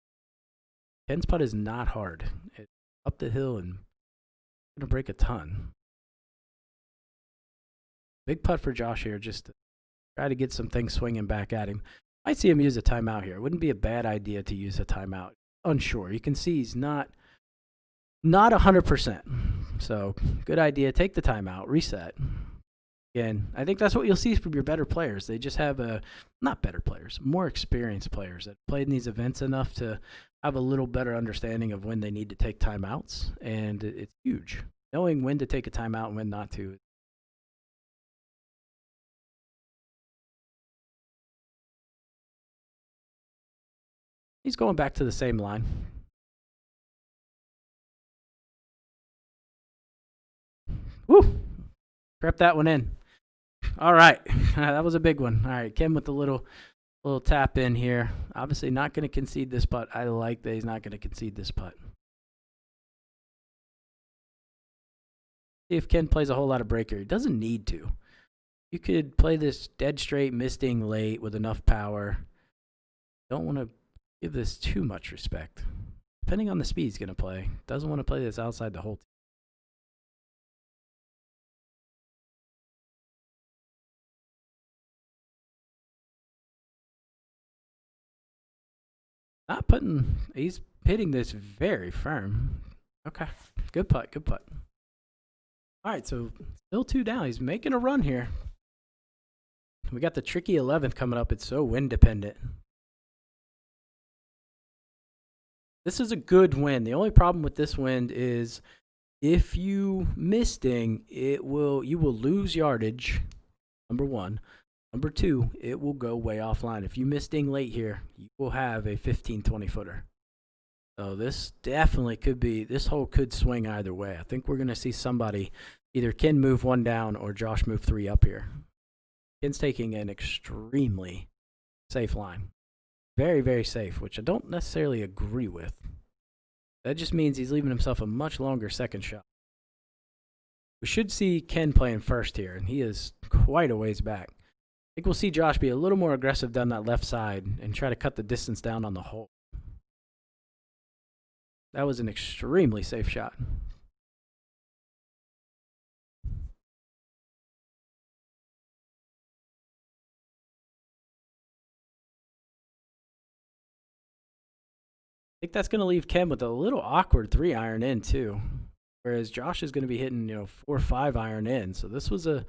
Ken's putt is not hard. It's up the hill and going to break a ton. Big putt for Josh here, just to try to get some things swinging back at him. Might see him use a timeout here. It wouldn't be a bad idea to use a timeout. Unsure. You can see he's not 100%. So good idea. Take the timeout. Reset. Again, I think that's what you'll see from your better players. They just have not better players, more experienced players that played in these events enough to have a little better understanding of when they need to take timeouts, and it's huge. Knowing when to take a timeout and when not to. He's going back to the same line. Woo! Crept that one in. All right. That was a big one. All right. Ken with the little tap in here. Obviously not going to concede this putt. I like that he's not going to concede this putt. See if Ken plays a whole lot of breaker. He doesn't need to. You could play this dead straight, misting late with enough power. Don't want to give this too much respect. Depending on the speed he's going to play. Doesn't want to play this outside the hole. He's hitting this very firm. Okay. Good putt. Good putt. All right. So still 2 down. He's making a run here. We got the tricky 11th coming up. It's so wind dependent. This is a good wind. The only problem with this wind is if you miss ding, you will lose yardage, number one. Number two, it will go way offline. If you miss ding late here, you will have a 15, 20-footer. So this definitely could be, this hole could swing either way. I think we're going to see somebody, either Ken move one down or Josh move three up here. Ken's taking an extremely safe line. Very, very safe, which I don't necessarily agree with. That just means he's leaving himself a much longer second shot. We should see Ken playing first here, and he is quite a ways back. I think we'll see Josh be a little more aggressive down that left side and try to cut the distance down on the hole. That was an extremely safe shot. I think that's going to leave Ken with a little awkward 3-iron in too, whereas Josh is going to be hitting 4 or 5-iron in. So this was a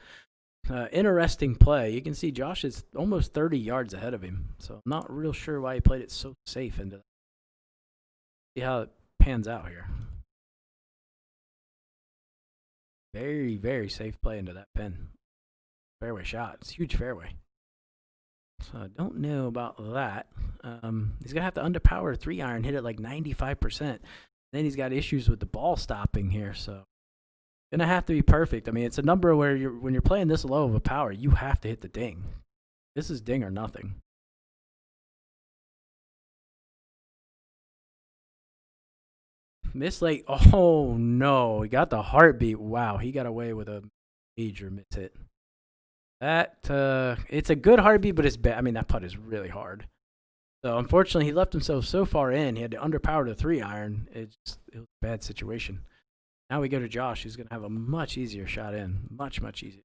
interesting play. You can see Josh is almost 30 yards ahead of him. So I'm not real sure why he played it so safe into that. See how it pans out here. Very, very safe play into that pin. Fairway shot. It's a huge fairway. So I don't know about that. He's going to have to underpower a 3-iron, hit it like 95%. Then he's got issues with the ball stopping here. So going to have to be perfect. I mean, it's a number where when you're playing this low of a power, you have to hit the ding. This is ding or nothing. Miss late. Oh, no. He got the heartbeat. Wow, he got away with a major miss hit. That, it's a good heartbeat, but it's bad. I mean, that putt is really hard. So, unfortunately, he left himself so far in. He had to underpower the 3-iron. It was a bad situation. Now we go to Josh, who's going to have a much easier shot in. Much, much easier.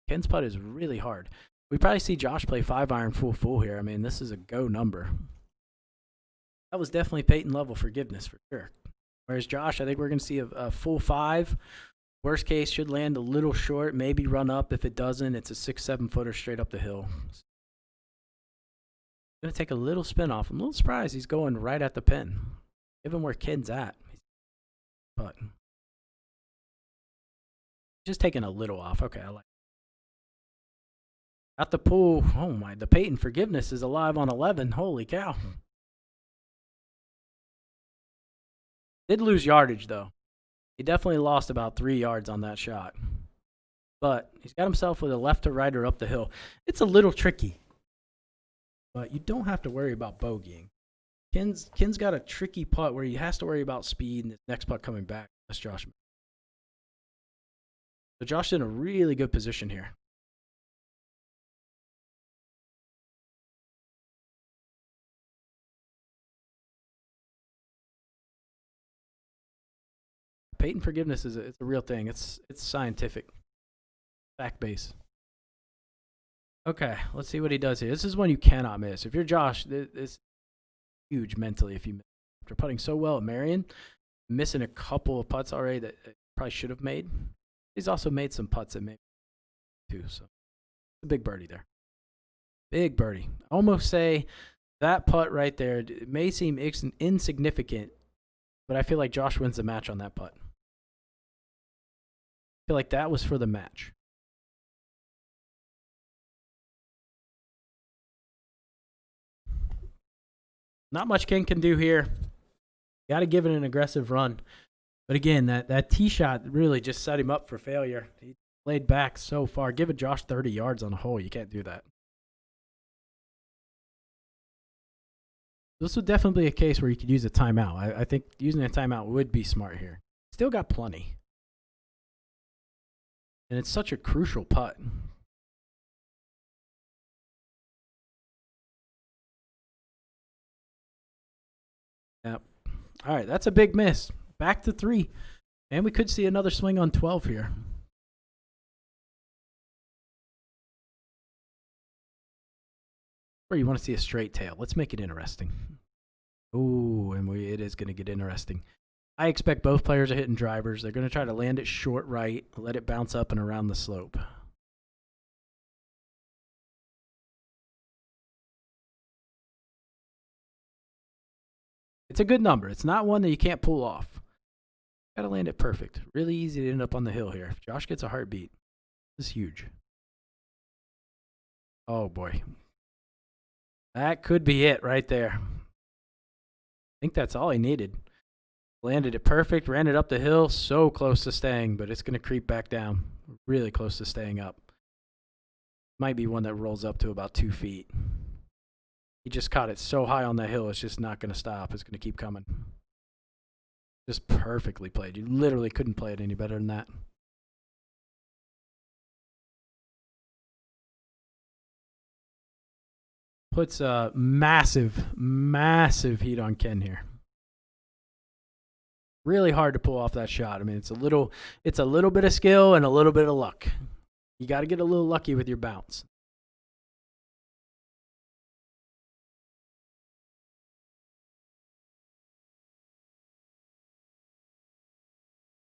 Ken's putt is really hard. We probably see Josh play 5-iron full here. I mean, this is a go number. That was definitely Peyton level forgiveness for sure. Whereas Josh, I think we're going to see a full 5. Worst case, should land a little short, maybe run up. If it doesn't, it's a 6-7 footer straight up the hill. Going to take a little spin off. I'm a little surprised he's going right at the pin, given where Ken's at. But just taking a little off. Okay, I like it. At the pool. Oh my, the Peyton forgiveness is alive on 11. Holy cow. Did lose yardage though. He definitely lost about 3 yards on that shot. But he's got himself with a left to right or up the hill. It's a little tricky. But you don't have to worry about bogeying. Ken's got a tricky putt where he has to worry about speed and his next putt coming back. That's Josh. So Josh in a really good position here. Peyton forgiveness it's a real thing. It's scientific, fact based. Okay, let's see what he does here. This is one you cannot miss. If you're Josh, it's huge mentally. If you miss. After putting so well at Marion, missing a couple of putts already that probably should have made. He's also made some putts that maybe too. So a big birdie there. Big birdie. I almost say that putt right there. It may seem insignificant, but I feel like Josh wins the match on that putt. I feel like that was for the match. Not much Ken can do here. Got to give it an aggressive run. But again, that tee shot really just set him up for failure. He laid back so far. Give it Josh 30 yards on a hole. You can't do that. This would definitely be a case where you could use a timeout. I think using a timeout would be smart here. Still got plenty. And it's such a crucial putt. Yep. All right, that's a big miss. Back to 3. And we could see another swing on 12 here. Or you want to see a straight tail. Let's make it interesting. Ooh, and it is going to get interesting. I expect both players are hitting drivers. They're going to try to land it short right, let it bounce up and around the slope. It's a good number. It's not one that you can't pull off. Got to land it perfect. Really easy to end up on the hill here. If Josh gets a heartbeat, this is huge. Oh, boy. That could be it right there. I think that's all he needed. Landed it perfect, ran it up the hill, so close to staying, but it's going to creep back down. Really close to staying up. Might be one that rolls up to about 2 feet. He just caught it so high on that hill, it's just not going to stop. It's going to keep coming. Just perfectly played. You literally couldn't play it any better than that. Puts a massive, massive heat on Ken here. Really hard to pull off that shot. I mean, it's a little bit of skill and a little bit of luck. You got to get a little lucky with your bounce.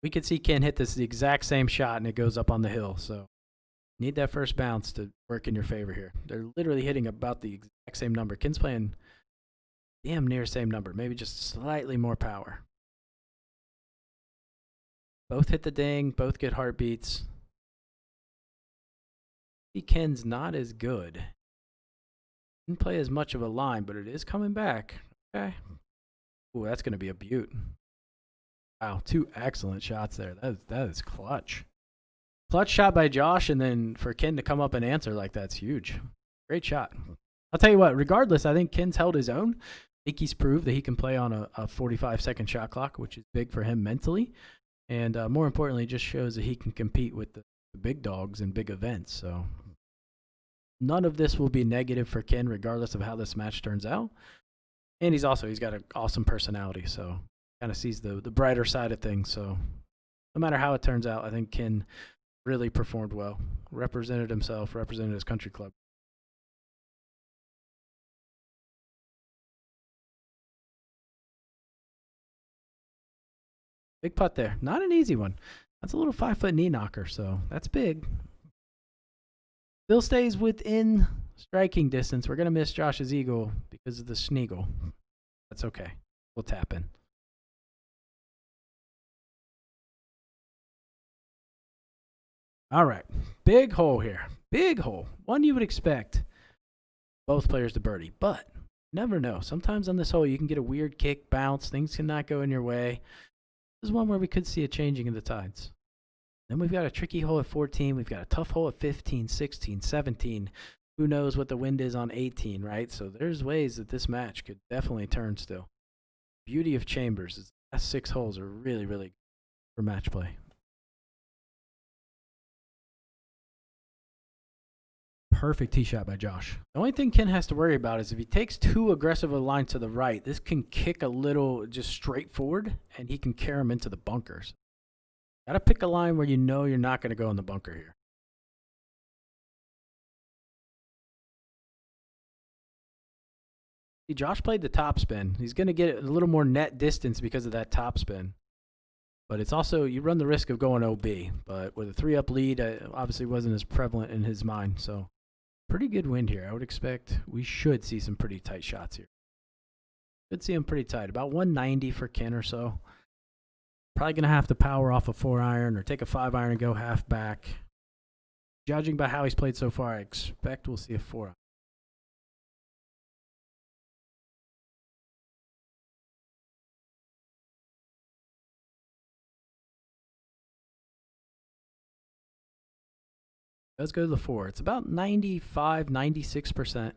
We could see Ken hit this the exact same shot and it goes up on the hill. So need that first bounce to work in your favor here. They're literally hitting about the exact same number. Ken's playing damn near same number, maybe just slightly more power. Both hit the ding, both get heartbeats. Ken's not as good. Didn't play as much of a line, but it is coming back. Okay. Ooh, that's going to be a beaut. Wow, 2 excellent shots there. That is clutch. Clutch shot by Josh, and then for Ken to come up and answer like that's huge. Great shot. I'll tell you what, regardless, I think Ken's held his own. I think he's proved that he can play on a 45-second shot clock, which is big for him mentally. And more importantly, just shows that he can compete with the big dogs in big events. So none of this will be negative for Ken, regardless of how this match turns out. And he's got an awesome personality, so kind of sees the brighter side of things. So no matter how it turns out, I think Ken really performed well, represented himself, represented his country club. Big putt there. Not an easy one. That's a little 5-foot knee knocker, so that's big. Still stays within striking distance. We're going to miss Josh's eagle because of the sneagle. That's okay. We'll tap in. All right. Big hole here. Big hole. One you would expect both players to birdie, but never know. Sometimes on this hole you can get a weird kick, bounce. Things cannot go in your way. This is one where we could see a changing of the tides. Then we've got a tricky hole at 14. We've got a tough hole at 15, 16, 17. Who knows what the wind is on 18, right? So there's ways that this match could definitely turn still. Beauty of Chambers is the last 6 holes are really, really good for match play. Perfect tee shot by Josh. The only thing Ken has to worry about is if he takes too aggressive a line to the right, this can kick a little just straight forward, and he can carry him into the bunkers. Got to pick a line where you know you're not going to go in the bunker here. See, Josh played the top spin. He's going to get a little more net distance because of that top spin. But it's also, you run the risk of going OB. But with a 3-up lead, obviously wasn't as prevalent in his mind. So pretty good wind here. I would expect we should see some pretty tight shots here. Should see them pretty tight. About 190 for Ken or so. Probably going to have to power off a 4-iron or take a 5-iron and go half back. Judging by how he's played so far, I expect we'll see a 4-iron. Does go to the 4. It's about 95, 96%.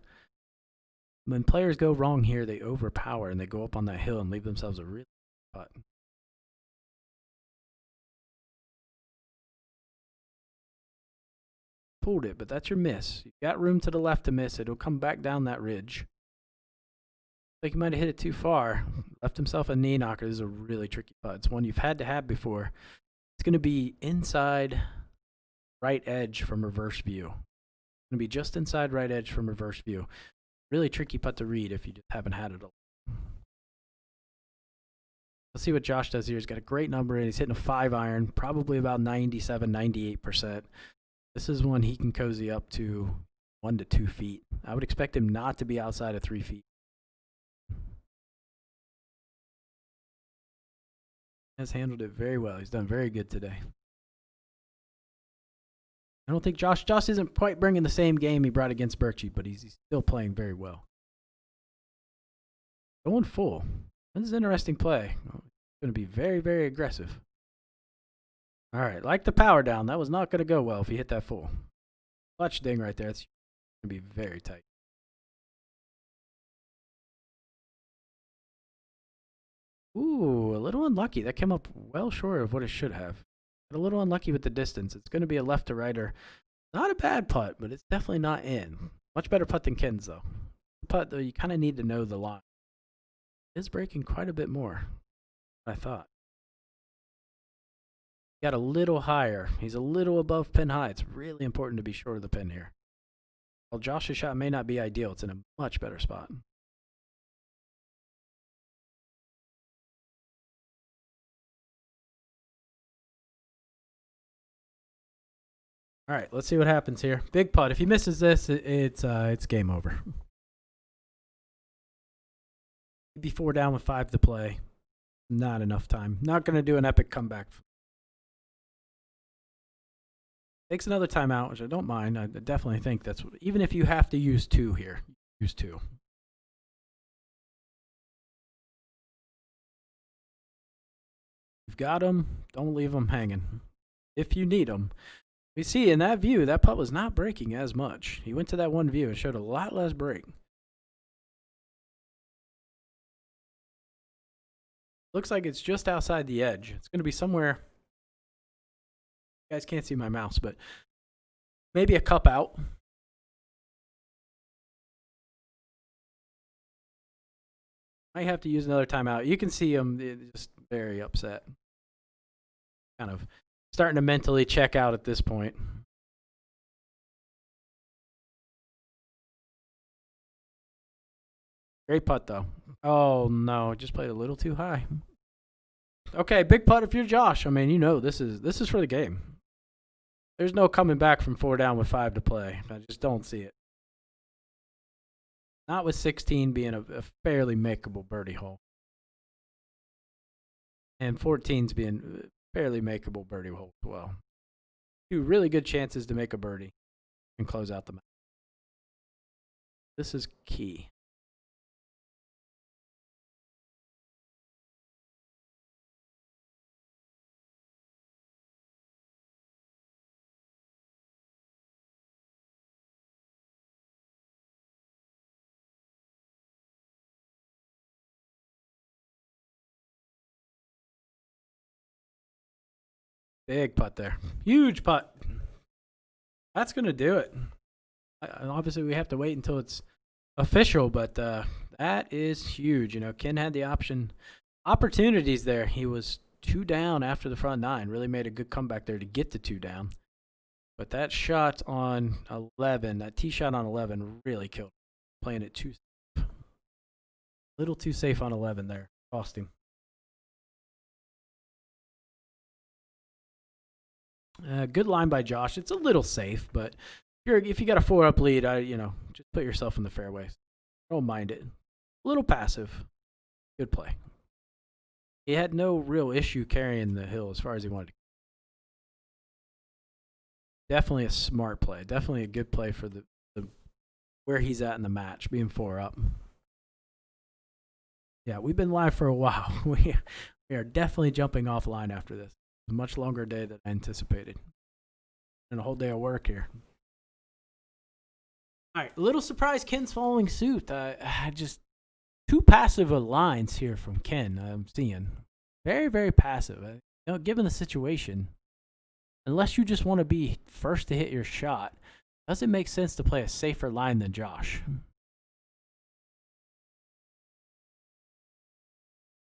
When players go wrong here, they overpower and they go up on that hill and leave themselves a really putt. Pulled it, but that's your miss. You've got room to the left to miss it. It'll come back down that ridge. Like he might have hit it too far. Left himself a knee knocker. This is a really tricky putt. It's one you've had to have before. It's going to be inside right edge from reverse view. It's going to be just inside right edge from reverse view. Really tricky putt to read if you just haven't had it. Let's see what Josh does here. He's got a great number and he's hitting a 5-iron, probably about 97, 98%. This is one he can cozy up to 1 to 2 feet. I would expect him not to be outside of 3 feet. Has handled it very well. He's done very good today. I don't think Josh isn't quite bringing the same game he brought against Birchie, but he's still playing very well. Going full. This is an interesting play. It's going to be very, very aggressive. All right, like the power down. That was not going to go well if he hit that full. Clutch ding right there. It's going to be very tight. Ooh, a little unlucky. That came up well short of what it should have. A little unlucky with the distance. It's going to be a left to righter. Not a bad putt, but it's definitely not in. Much better putt than Ken's, though. Putt, though, you kind of need to know the line. It is breaking quite a bit more than I thought. Got a little higher. He's a little above pin high. It's really important to be short of the pin here. While Josh's shot may not be ideal, it's in a much better spot. All right, let's see what happens here. Big putt. If he misses this, it's game over. He'd be 4 down with 5 to play. Not enough time. Not going to do an epic comeback. Takes another timeout, which I don't mind. I definitely think that's what, even if you have to use 2 here, use 2. You've got them. Don't leave them hanging. If you need them. We see in that view, that putt was not breaking as much. He went to that one view and showed a lot less break. Looks like it's just outside the edge. It's going to be somewhere. You guys can't see my mouse, but maybe a cup out. Might have to use another timeout. You can see him just very upset. Kind of starting to mentally check out at this point. Great putt, though. Oh, no. Just played a little too high. Okay, big putt if you're Josh. I mean, you know this is for the game. There's no coming back from 4 down with 5 to play. I just don't see it. Not with 16 being a fairly makeable birdie hole. And 14's being a fairly makeable birdie hole as well. 2 really good chances to make a birdie and close out the match. This is key. Big putt there. Huge putt. That's going to do it. Obviously, we have to wait until it's official, but that is huge. You know, Ken had the opportunities there. He was 2 down after the front 9. Really made a good comeback there to get to 2 down. But that shot on 11, that tee shot on 11 really killed him. Playing it too safe. A little too safe on 11 there. Cost him. Good line by Josh. It's a little safe, but if you got a 4-up lead, just put yourself in the fairway. Don't mind it. A little passive. Good play. He had no real issue carrying the hill as far as he wanted to. Definitely a smart play. Definitely a good play for the where he's at in the match, being 4-up. Yeah, we've been live for a while. We are definitely jumping offline after this. A much longer day than I anticipated. And a whole day of work here. All right, a little surprised Ken's following suit. Just 2 passive lines here from Ken I'm seeing. Very, very passive. Given the situation, unless you just want to be first to hit your shot, does it make sense to play a safer line than Josh?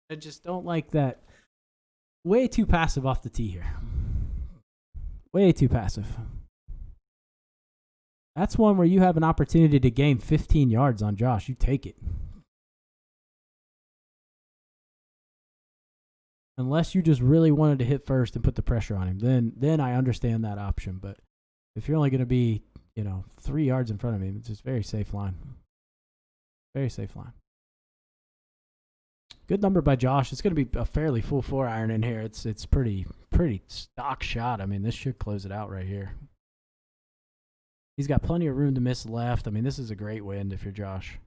I just don't like that. Way too passive off the tee here. Way too passive. That's one where you have an opportunity to gain 15 yards on Josh. You take it. Unless you just really wanted to hit first and put the pressure on him, then I understand that option. But if you're only going to be, 3 yards in front of him, it's just very safe line. Very safe line. Good number by Josh. It's going to be a fairly full 4-iron in here. It's pretty stock shot. I mean, this should close it out right here. He's got plenty of room to miss left. I mean, this is a great wind if you're Josh.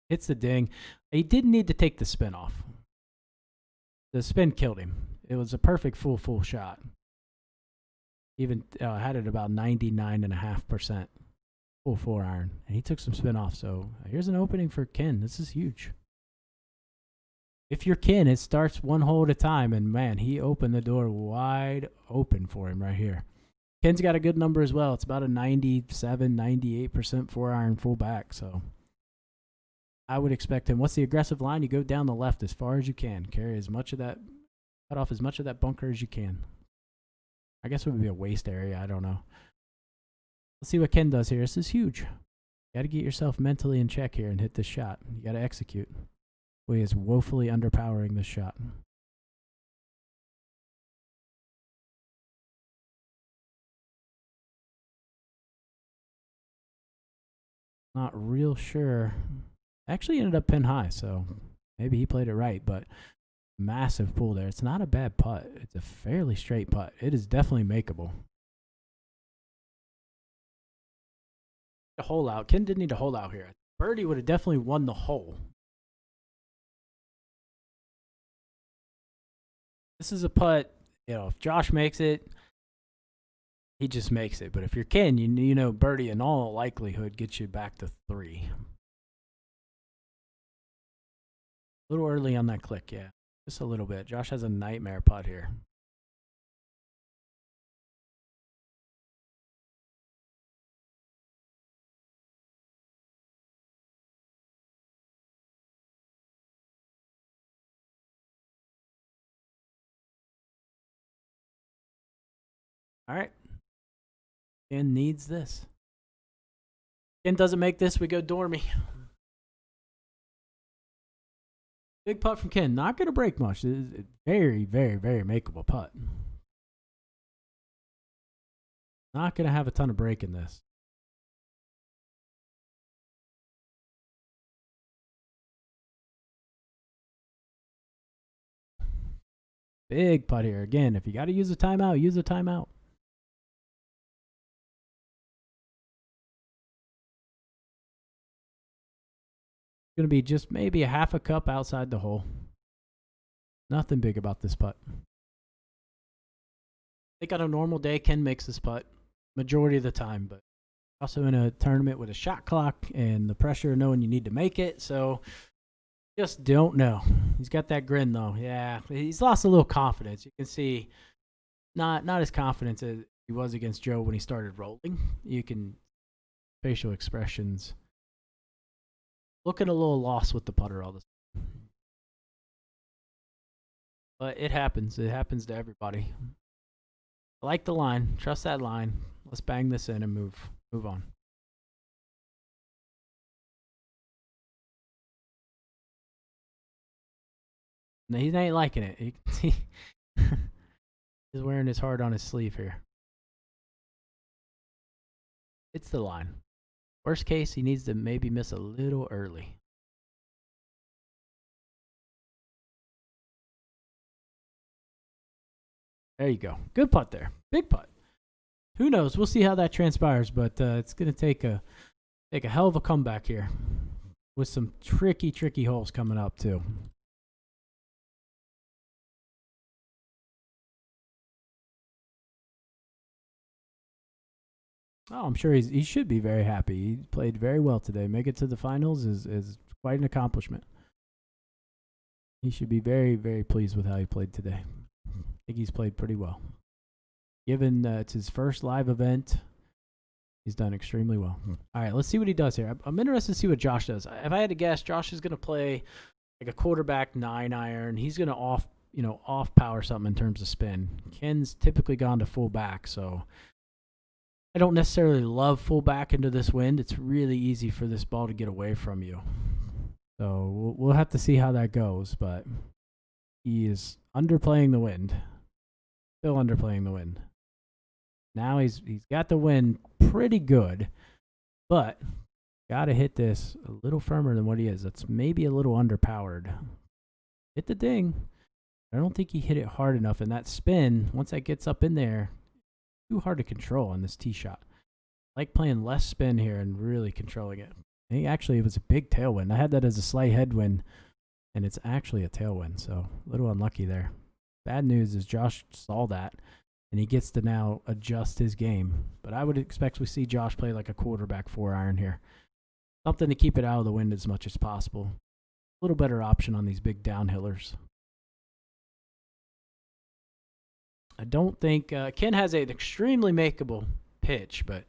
Hits the ding. He didn't need to take the spin off. The spin killed him. It was a perfect full shot. Even had it about 99.5%. Full 4-iron. And he took some spin off. So here's an opening for Ken. This is huge. If you're Ken, it starts one hole at a time. And man, he opened the door wide open for him right here. Ken's got a good number as well. It's about a 97, 98% 4-iron full back. So I would expect him. What's the aggressive line? You go down the left as far as you can. Carry as much of that, cut off as much of that bunker as you can. I guess it would be a waste area. I don't know. Let's see what Ken does here. This is huge. You got to get yourself mentally in check here and hit this shot. You got to execute. Boy, he is woefully underpowering this shot. Not real sure. Actually ended up pin high, so maybe he played it right, but massive pull there. It's not a bad putt. It's a fairly straight putt. It is definitely makeable. A hole out. Ken didn't need a hole out here. Birdie would have definitely won the hole. This is a putt. You know, if Josh makes it, he just makes it. But if you're Ken, you know birdie in all likelihood gets you back to 3. A little early on that click, yeah. Just a little bit. Josh has a nightmare putt here. All right. Ken needs this. Ken doesn't make this, we go Dormy. Big putt from Ken. Not going to break much. It's a very, very, very makeable putt. Not going to have a ton of break in this. Big putt here. Again, if you got to use a timeout, use a timeout. Going to be just maybe a half a cup outside the hole. Nothing big about this putt. I think on a normal day, Ken makes this putt majority of the time, but also in a tournament with a shot clock and the pressure of knowing you need to make it. So just don't know. He's got that grin though. Yeah, he's lost a little confidence. You can see not as confident as he was against Joe when he started rolling. You can facial expressions. Looking a little lost with the putter all this time. But it happens. It happens to everybody. I like the line. Trust that line. Let's bang this in and move on. No, he ain't liking it. You can see he's wearing his heart on his sleeve here. It's the line. Worst case, he needs to maybe miss a little early. There you go. Good putt there. Big putt. Who knows? We'll see how that transpires, but it's going to take a hell of a comeback here with some tricky holes coming up too. Oh, I'm sure he should be very happy. He played very well today. Make it to the finals is quite an accomplishment. He should be very, very pleased with how he played today. I think he's played pretty well. Given it's his first live event, he's done extremely well. All right, let's see what he does here. I'm interested to see what Josh does. If I had to guess, Josh is going to play like a quarterback 9-iron. He's going to off power something in terms of spin. Ken's typically gone to full back, so I don't necessarily love full back into this wind. It's really easy for this ball to get away from you. So we'll have to see how that goes, but he is underplaying the wind. Still underplaying the wind. Now he's got the wind pretty good, but Got to hit this a little firmer than what he is. That's maybe a little underpowered. Hit the ding. I don't think he hit it hard enough. And that spin, once that gets up in there, too hard to control on this tee shot. I like playing less spin here and really controlling it. It was a big tailwind. I had that as a slight headwind, and it's actually a tailwind. So a little unlucky there. Bad news is Josh saw that, and he gets to now adjust his game. But I would expect we see Josh play like a quarterback 4-iron here. Something to keep it out of the wind as much as possible. A little better option on these big downhillers. I don't think Ken has an extremely makeable pitch, but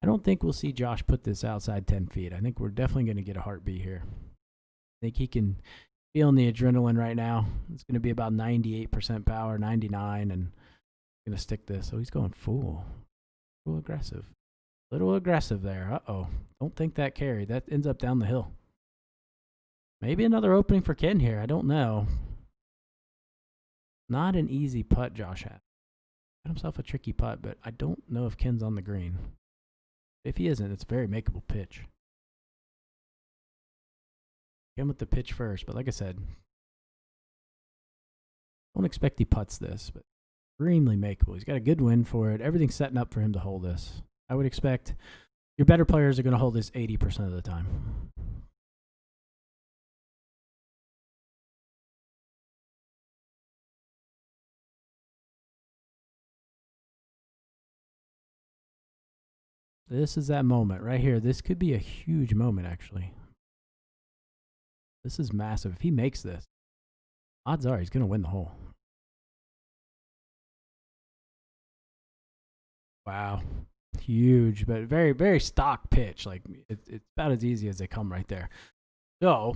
I don't think we'll see Josh put this outside 10 feet. I think we're definitely going to get a heartbeat here. I think he can feel the adrenaline right now. It's going to be about 98% power, 99, and going to stick this. So he's going full aggressive. Little aggressive there. Uh-oh. Don't think that carry. That ends up down the hill. Maybe another opening for Ken here. I don't know. Not an easy putt Josh had. Got himself a tricky putt, but I don't know if Ken's on the green. If he isn't, it's a very makeable pitch. Ken with the pitch first, but like I said, don't expect he putts this, but extremely makeable. He's got a good win for it. Everything's setting up for him to hold this. I would expect your better players are going to hold this 80% of the time. This is that moment right here. This could be a huge moment, actually. This is massive. If he makes this, odds are he's going to win the hole. Wow. Huge, but very, very stock pitch. Like, it's about as easy as they come right there. So,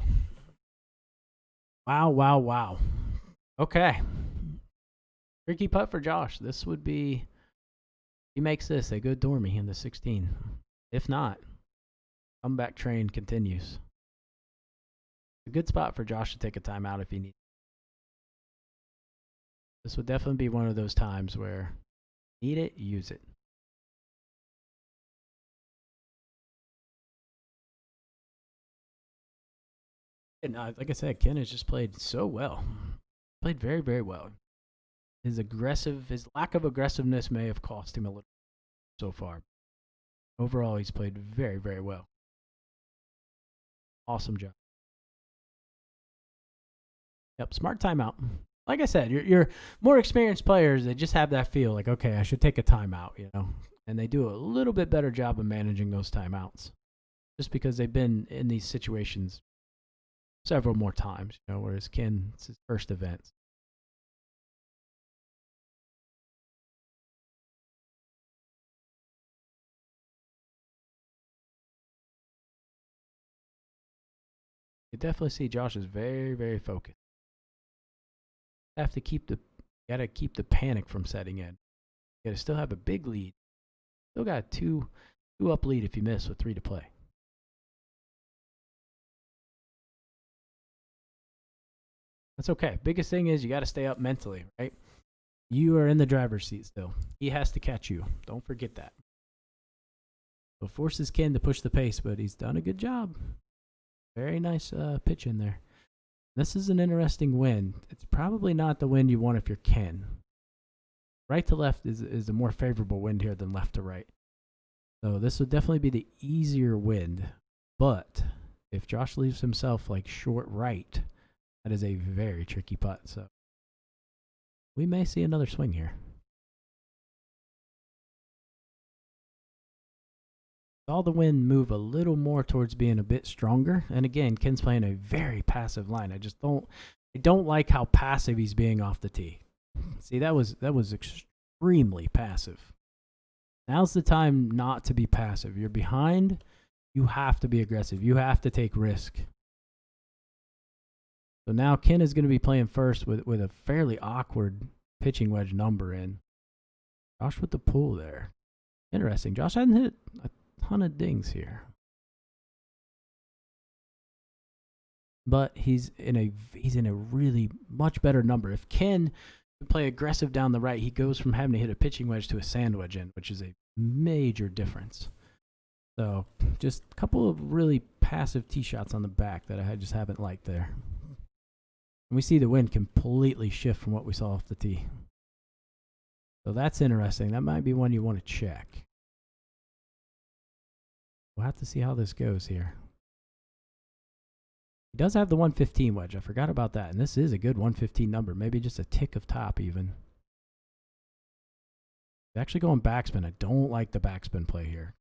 wow. Okay. Tricky putt for Josh. This would be... He makes this a good Dormy in the 16. If not, comeback train continues. A good spot for Josh to take a timeout if he needs. This would definitely be one of those times where need it, use it. And like I said, Ken has just played so well. Played very, very well. His lack of aggressiveness may have cost him a little so far. Overall, he's played very, very well. Awesome job. Yep, smart timeout. Like I said, your more experienced players, they just have that feel like, okay, I should take a timeout, and they do a little bit better job of managing those timeouts, just because they've been in these situations several more times, whereas Ken, it's his first event. You definitely see Josh is very, very focused. Gotta keep the panic from setting in. You gotta still have a big lead. Still got a two up lead if you miss with 3 to play. That's okay. Biggest thing is you got to stay up mentally, right? You are in the driver's seat still. He has to catch you. Don't forget that. So forces Ken to push the pace, but he's done a good job. Very nice pitch in there. This is an interesting wind. It's probably not the wind you want if you're Ken. Right to left is a more favorable wind here than left to right. So this would definitely be the easier wind. But if Josh leaves himself like short right, that is a very tricky putt. So we may see another swing here. Saw the wind move a little more towards being a bit stronger. And again, Ken's playing a very passive line. I don't like how passive he's being off the tee. See, that was extremely passive. Now's the time not to be passive. You're behind. You have to be aggressive. You have to take risk. So now Ken is going to be playing first with a fairly awkward pitching wedge number in. Josh with the pull there. Interesting. Josh hadn't hit a ton of dings here. But he's in a really much better number. If Ken could play aggressive down the right, he goes from having to hit a pitching wedge to a sand wedge in, which is a major difference. So just a couple of really passive tee shots on the back that I just haven't liked there. And we see the wind completely shift from what we saw off the tee. So that's interesting. That might be one you want to check. We'll have to see how this goes here. He does have the 115 wedge. I forgot about that. And this is a good 115 number. Maybe just a tick of top even. Actually going backspin. I don't like the backspin play here.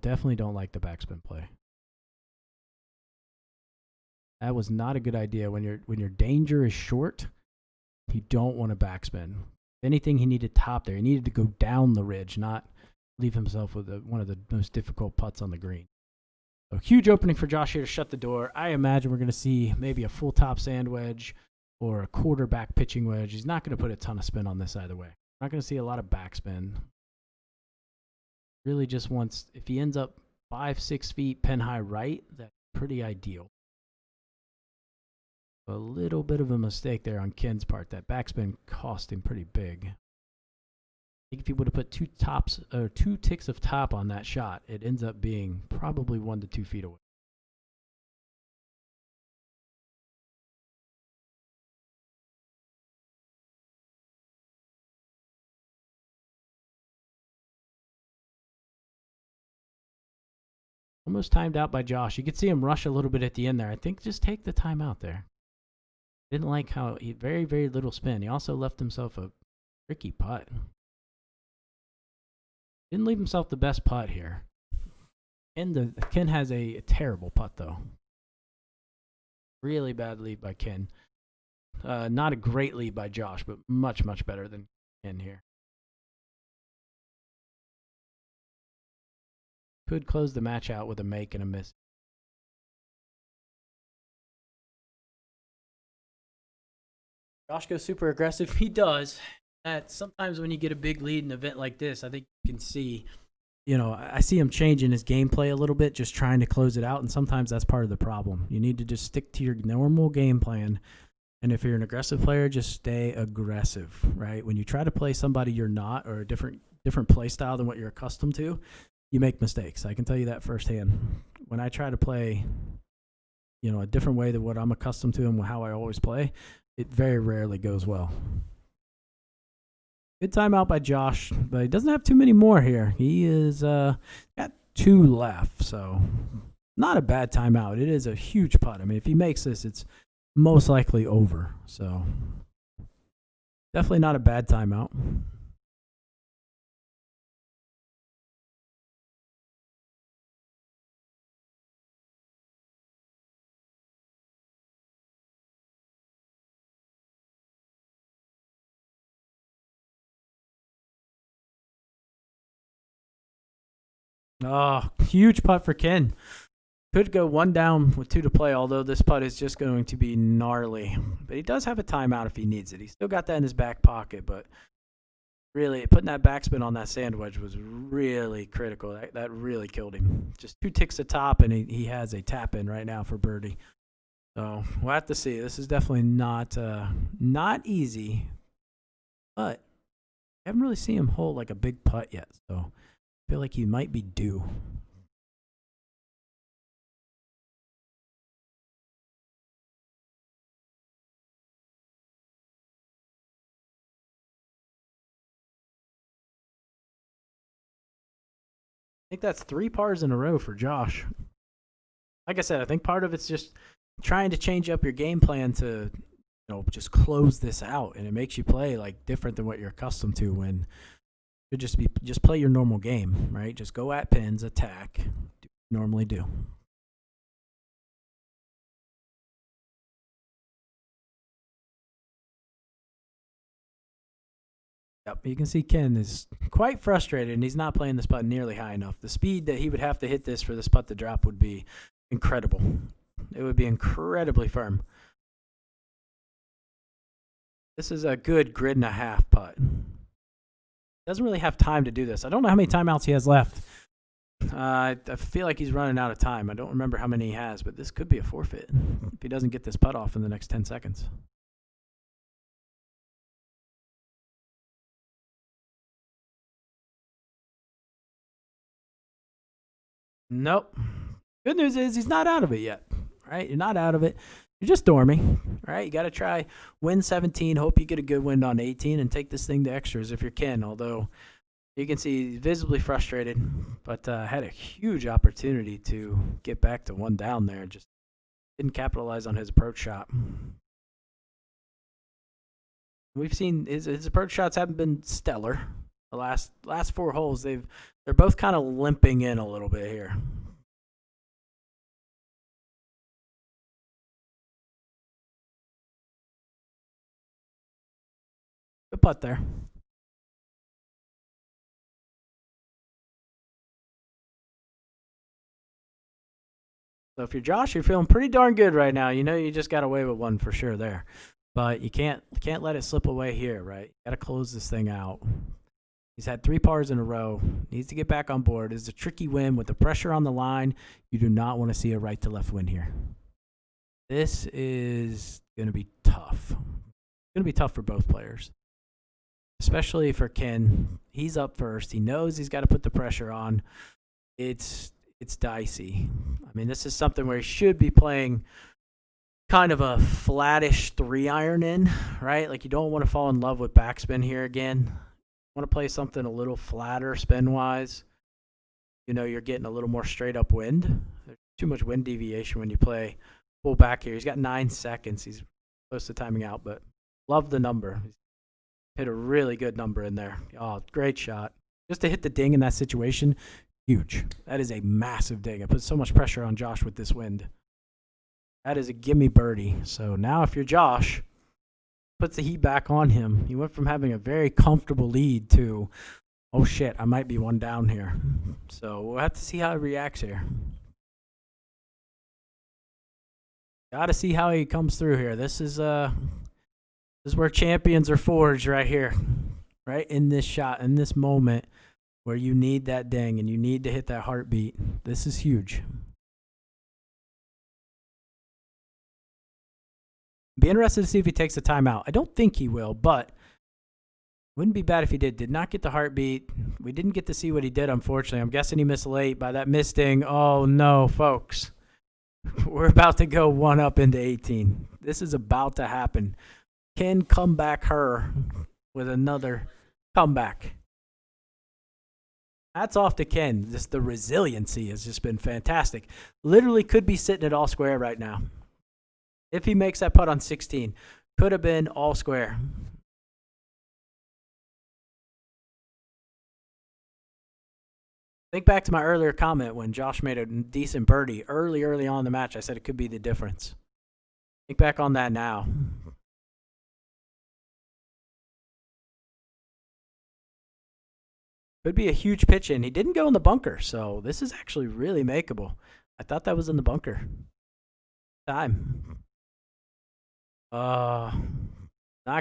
Definitely don't like the backspin play. That was not a good idea. When your danger is short, you don't want to backspin. If anything, he needed top there. He needed to go down the ridge, not leave himself with one of the most difficult putts on the green. So huge opening for Josh here to shut the door. I imagine we're going to see maybe a full top sand wedge or a quarterback pitching wedge. He's not going to put a ton of spin on this either way. Not going to see a lot of backspin. Really just wants, if he ends up 5-6 feet pin high right, that's pretty ideal. A little bit of a mistake there on Ken's part. That backspin cost him pretty big. I think if he would have put two ticks of top on that shot, it ends up being probably 1 to 2 feet away. Almost timed out by Josh. You could see him rush a little bit at the end there. I think just take the time out there. Didn't like how he very, very little spin. He also left himself a tricky putt. Didn't leave himself the best putt here. Ken has a terrible putt though. Really bad lead by Ken. Not a great lead by Josh, but much, much better than Ken here. Could close the match out with a make and a miss. Josh goes super aggressive. He does. That sometimes when you get a big lead in an event like this, I think you can see, I see him changing his gameplay a little bit, just trying to close it out. And sometimes that's part of the problem. You need to just stick to your normal game plan. And if you're an aggressive player, just stay aggressive, right? When you try to play somebody you're not, or a different play style than what you're accustomed to, you make mistakes. I can tell you that firsthand. When I try to play, a different way than what I'm accustomed to and how I always play, it very rarely goes well. Good timeout by Josh, but he doesn't have too many more here. He is got 2 left, so not a bad timeout. It is a huge putt. I mean, if he makes this, it's most likely over. So definitely not a bad timeout. Oh, huge putt for Ken. Could go 1 down with 2 to play, although this putt is just going to be gnarly. But he does have a timeout if he needs it. He's still got that in his back pocket, but really putting that backspin on that sand wedge was really critical. That really killed him. Just 2 ticks of top, and he has a tap in right now for birdie. So we'll have to see. This is definitely not easy, but I haven't really seen him hold like a big putt yet. So I feel like he might be due. I think that's 3 pars in a row for Josh. Like I said, I think part of it's just trying to change up your game plan to, just close this out, and it makes you play like different than what you're accustomed to. When you just play your normal game, right? Just go at pins, attack, do what you normally do. Yep, you can see Ken is quite frustrated, and he's not playing this putt nearly high enough. The speed that he would have to hit this for this putt to drop would be incredible. It would be incredibly firm. This is a good 1.5 putt. Doesn't really have time to do this. I don't know how many timeouts he has left. I feel like he's running out of time. I don't remember how many he has, but this could be a forfeit if he doesn't get this putt off in the next 10 seconds. Nope. Good news is he's not out of it yet, right? You're not out of it. You're just dorming, right? You got to try win 17. Hope you get a good win on 18 and take this thing to extras if you can. Although you can see he's visibly frustrated, but had a huge opportunity to get back to one down there. Just didn't capitalize on his approach shot. We've seen his approach shots haven't been stellar. The last 4 holes, they're both kind of limping in a little bit here. Good putt there. So if you're Josh, you're feeling pretty darn good right now. You know you just got away with one for sure there. But you can't let it slip away here, right? You got to close this thing out. He's had 3 pars in a row. Needs to get back on board. It's a tricky win with the pressure on the line. You do not want to see a right to left win here. This is going to be tough. It's going to be tough for both players, especially for Ken. He's up first. He knows he's got to put the pressure on. It's dicey. I mean, this is something where he should be playing kind of a flattish 3-iron in, right? Like you don't want to fall in love with backspin here again. You want to play something a little flatter spin-wise. You know, you're getting a little more straight-up wind. There's too much wind deviation when you play full back here. He's got 9 seconds. He's close to timing out, but love the number. He's hit a really good number in there. Oh, great shot. Just to hit the ding in that situation, huge. That is a massive ding. It puts so much pressure on Josh with this wind. That is a gimme birdie. So now if you're Josh, puts the heat back on him. He went from having a very comfortable lead to, oh shit, I might be one down here. So we'll have to see how he reacts here. Got to see how he comes through here. This is where champions are forged right here. Right in this shot, in this moment where you need that ding and you need to hit that heartbeat. This is huge. Be interested to see if he takes the timeout. I don't think he will, but wouldn't be bad if he did. Did not get the heartbeat. We didn't get to see what he did, unfortunately. I'm guessing he missed late by that missed ding. Oh, no, folks. We're about to go 1 up into 18. This is about to happen. Can come back her with another comeback. Hats off to Ken. Just the resiliency has just been fantastic. Literally could be sitting at all square right now. If he makes that putt on 16, could have been all square. Think back to my earlier comment when Josh made a decent birdie early on in the match. I said it could be the difference. Think back on that now. Could be a huge pitch in. He didn't go in the bunker, so this is actually really makeable. I thought that was in the bunker. Time. Not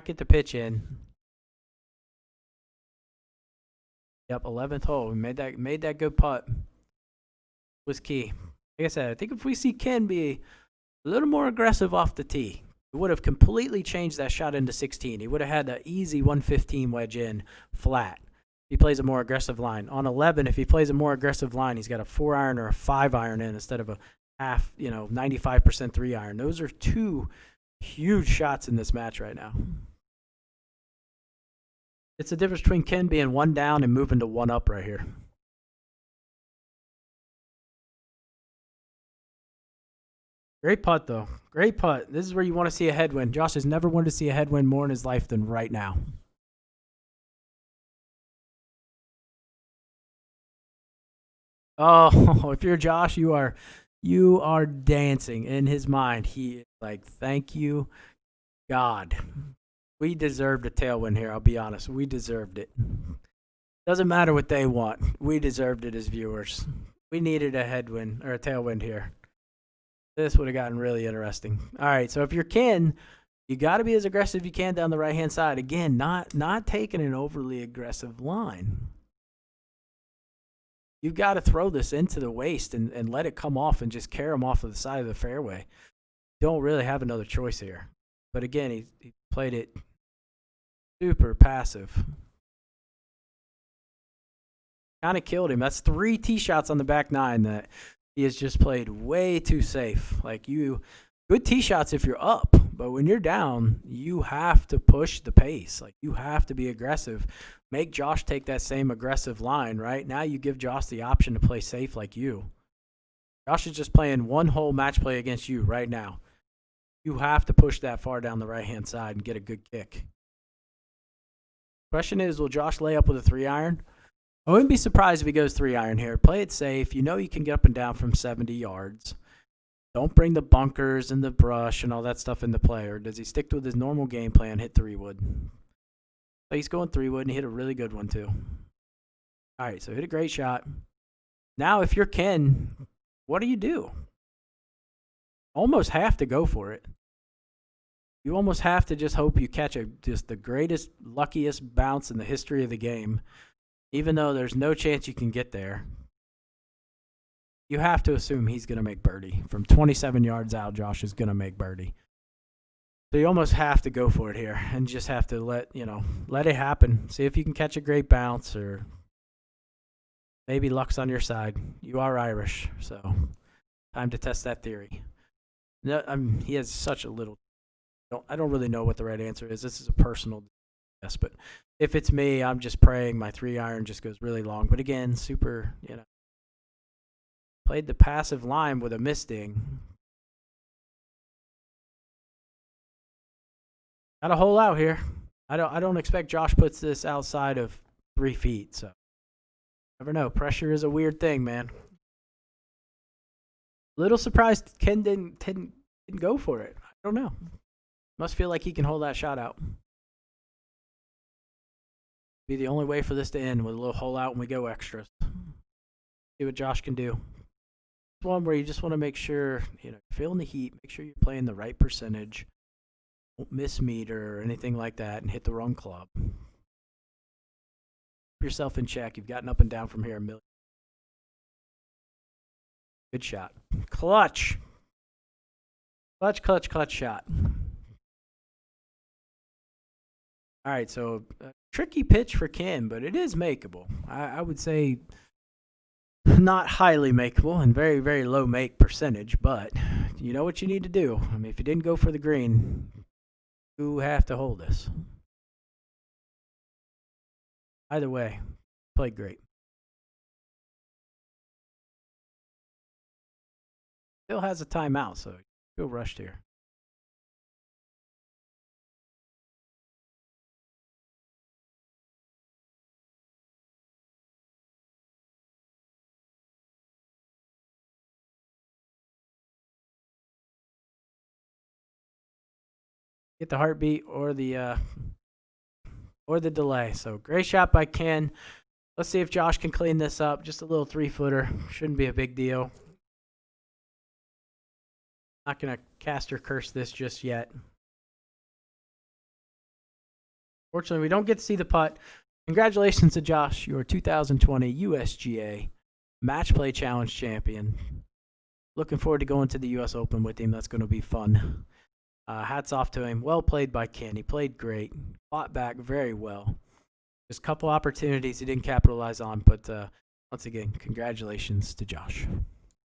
get the pitch in. Yep, 11th hole. We made that good putt. Was key. Like I said, I think if we see Ken be a little more aggressive off the tee, it would have completely changed that shot into 16. He would have had an easy 115 wedge in flat. He plays a more aggressive line. On 11, if he plays a more aggressive line, he's got a 4-iron or a 5-iron in instead of a half, 95% 3-iron. Those are 2 huge shots in this match right now. It's the difference between Ken being 1 down and moving to 1 up right here. Great putt, though. Great putt. This is where you want to see a headwind. Josh has never wanted to see a headwind more in his life than right now. Oh, if you're Josh, you are dancing in his mind. He is like, thank you, God. We deserved a tailwind here, I'll be honest. We deserved it. Doesn't matter what they want. We deserved it as viewers. We needed a headwind or a tailwind here. This would have gotten really interesting. All right, so if you're Ken, you got to be as aggressive as you can down the right-hand side. Again, not taking an overly aggressive line. You've got to throw this into the waist and let it come off and just carry him off of the side of the fairway. Don't really have another choice here. But again, he played it super passive. Kind of killed him. That's 3 tee shots on the back 9 that he has just played way too safe. Like good tee shots if you're up, but when you're down, you have to push the pace. Like you have to be aggressive. Make Josh take that same aggressive line, right? Now you give Josh the option to play safe like you. Josh is just playing one whole match play against you right now. You have to push that far down the right-hand side and get a good kick. Question is, will Josh lay up with a 3-iron? I wouldn't be surprised if he goes 3-iron here. Play it safe. You know you can get up and down from 70 yards. Don't bring the bunkers and the brush and all that stuff into play. Or does he stick with his normal game plan, hit 3-wood? So he's going 3-wood, and he hit a really good one too. All right, so hit a great shot. Now if you're Ken, what do you do? Almost have to go for it. You almost have to just hope you catch just the greatest, luckiest bounce in the history of the game. Even though there's no chance you can get there, you have to assume he's going to make birdie. From 27 yards out, Josh is going to make birdie. So you almost have to go for it here and just have to let it happen. See if you can catch a great bounce, or maybe luck's on your side. You are Irish, so time to test that theory. No, he has such a little. I don't really know what the right answer is. This is a personal guess, but if it's me, I'm just praying my 3-iron just goes really long. But again, super, played the passive line with a misting. Got a hole out here. I don't expect Josh puts this outside of 3 feet. So never know. Pressure is a weird thing, man. Little surprised Ken didn't go for it. I don't know. Must feel like he can hold that shot out. Be the only way for this to end, with a little hole out and we go extras. See what Josh can do. It's one where you just want to make sure, feeling the heat, make sure you're playing the right percentage. Don't miss meter or anything like that and hit the wrong club. Keep yourself in check. You've gotten up and down from here a million. Good shot. Clutch. Clutch shot. All right, so a tricky pitch for Ken, but it is makeable. I would say not highly makeable and very, very low make percentage, but you know what you need to do. I mean, if you didn't go for the green, you have to hold this. Either way, played great. Still has a timeout, so feel rushed here. Get the heartbeat or the delay. So great shot by Ken. Let's see if Josh can clean this up. Just a little 3-footer. Shouldn't be a big deal. Not going to cast or curse this just yet. Fortunately, we don't get to see the putt. Congratulations to Josh, your 2020 USGA Match Play Challenge champion. Looking forward to going to the U.S. Open with him. That's going to be fun. Hats off to him. Well played by Ken. He played great. Fought back very well. Just a couple opportunities he didn't capitalize on, but once again, congratulations to Josh.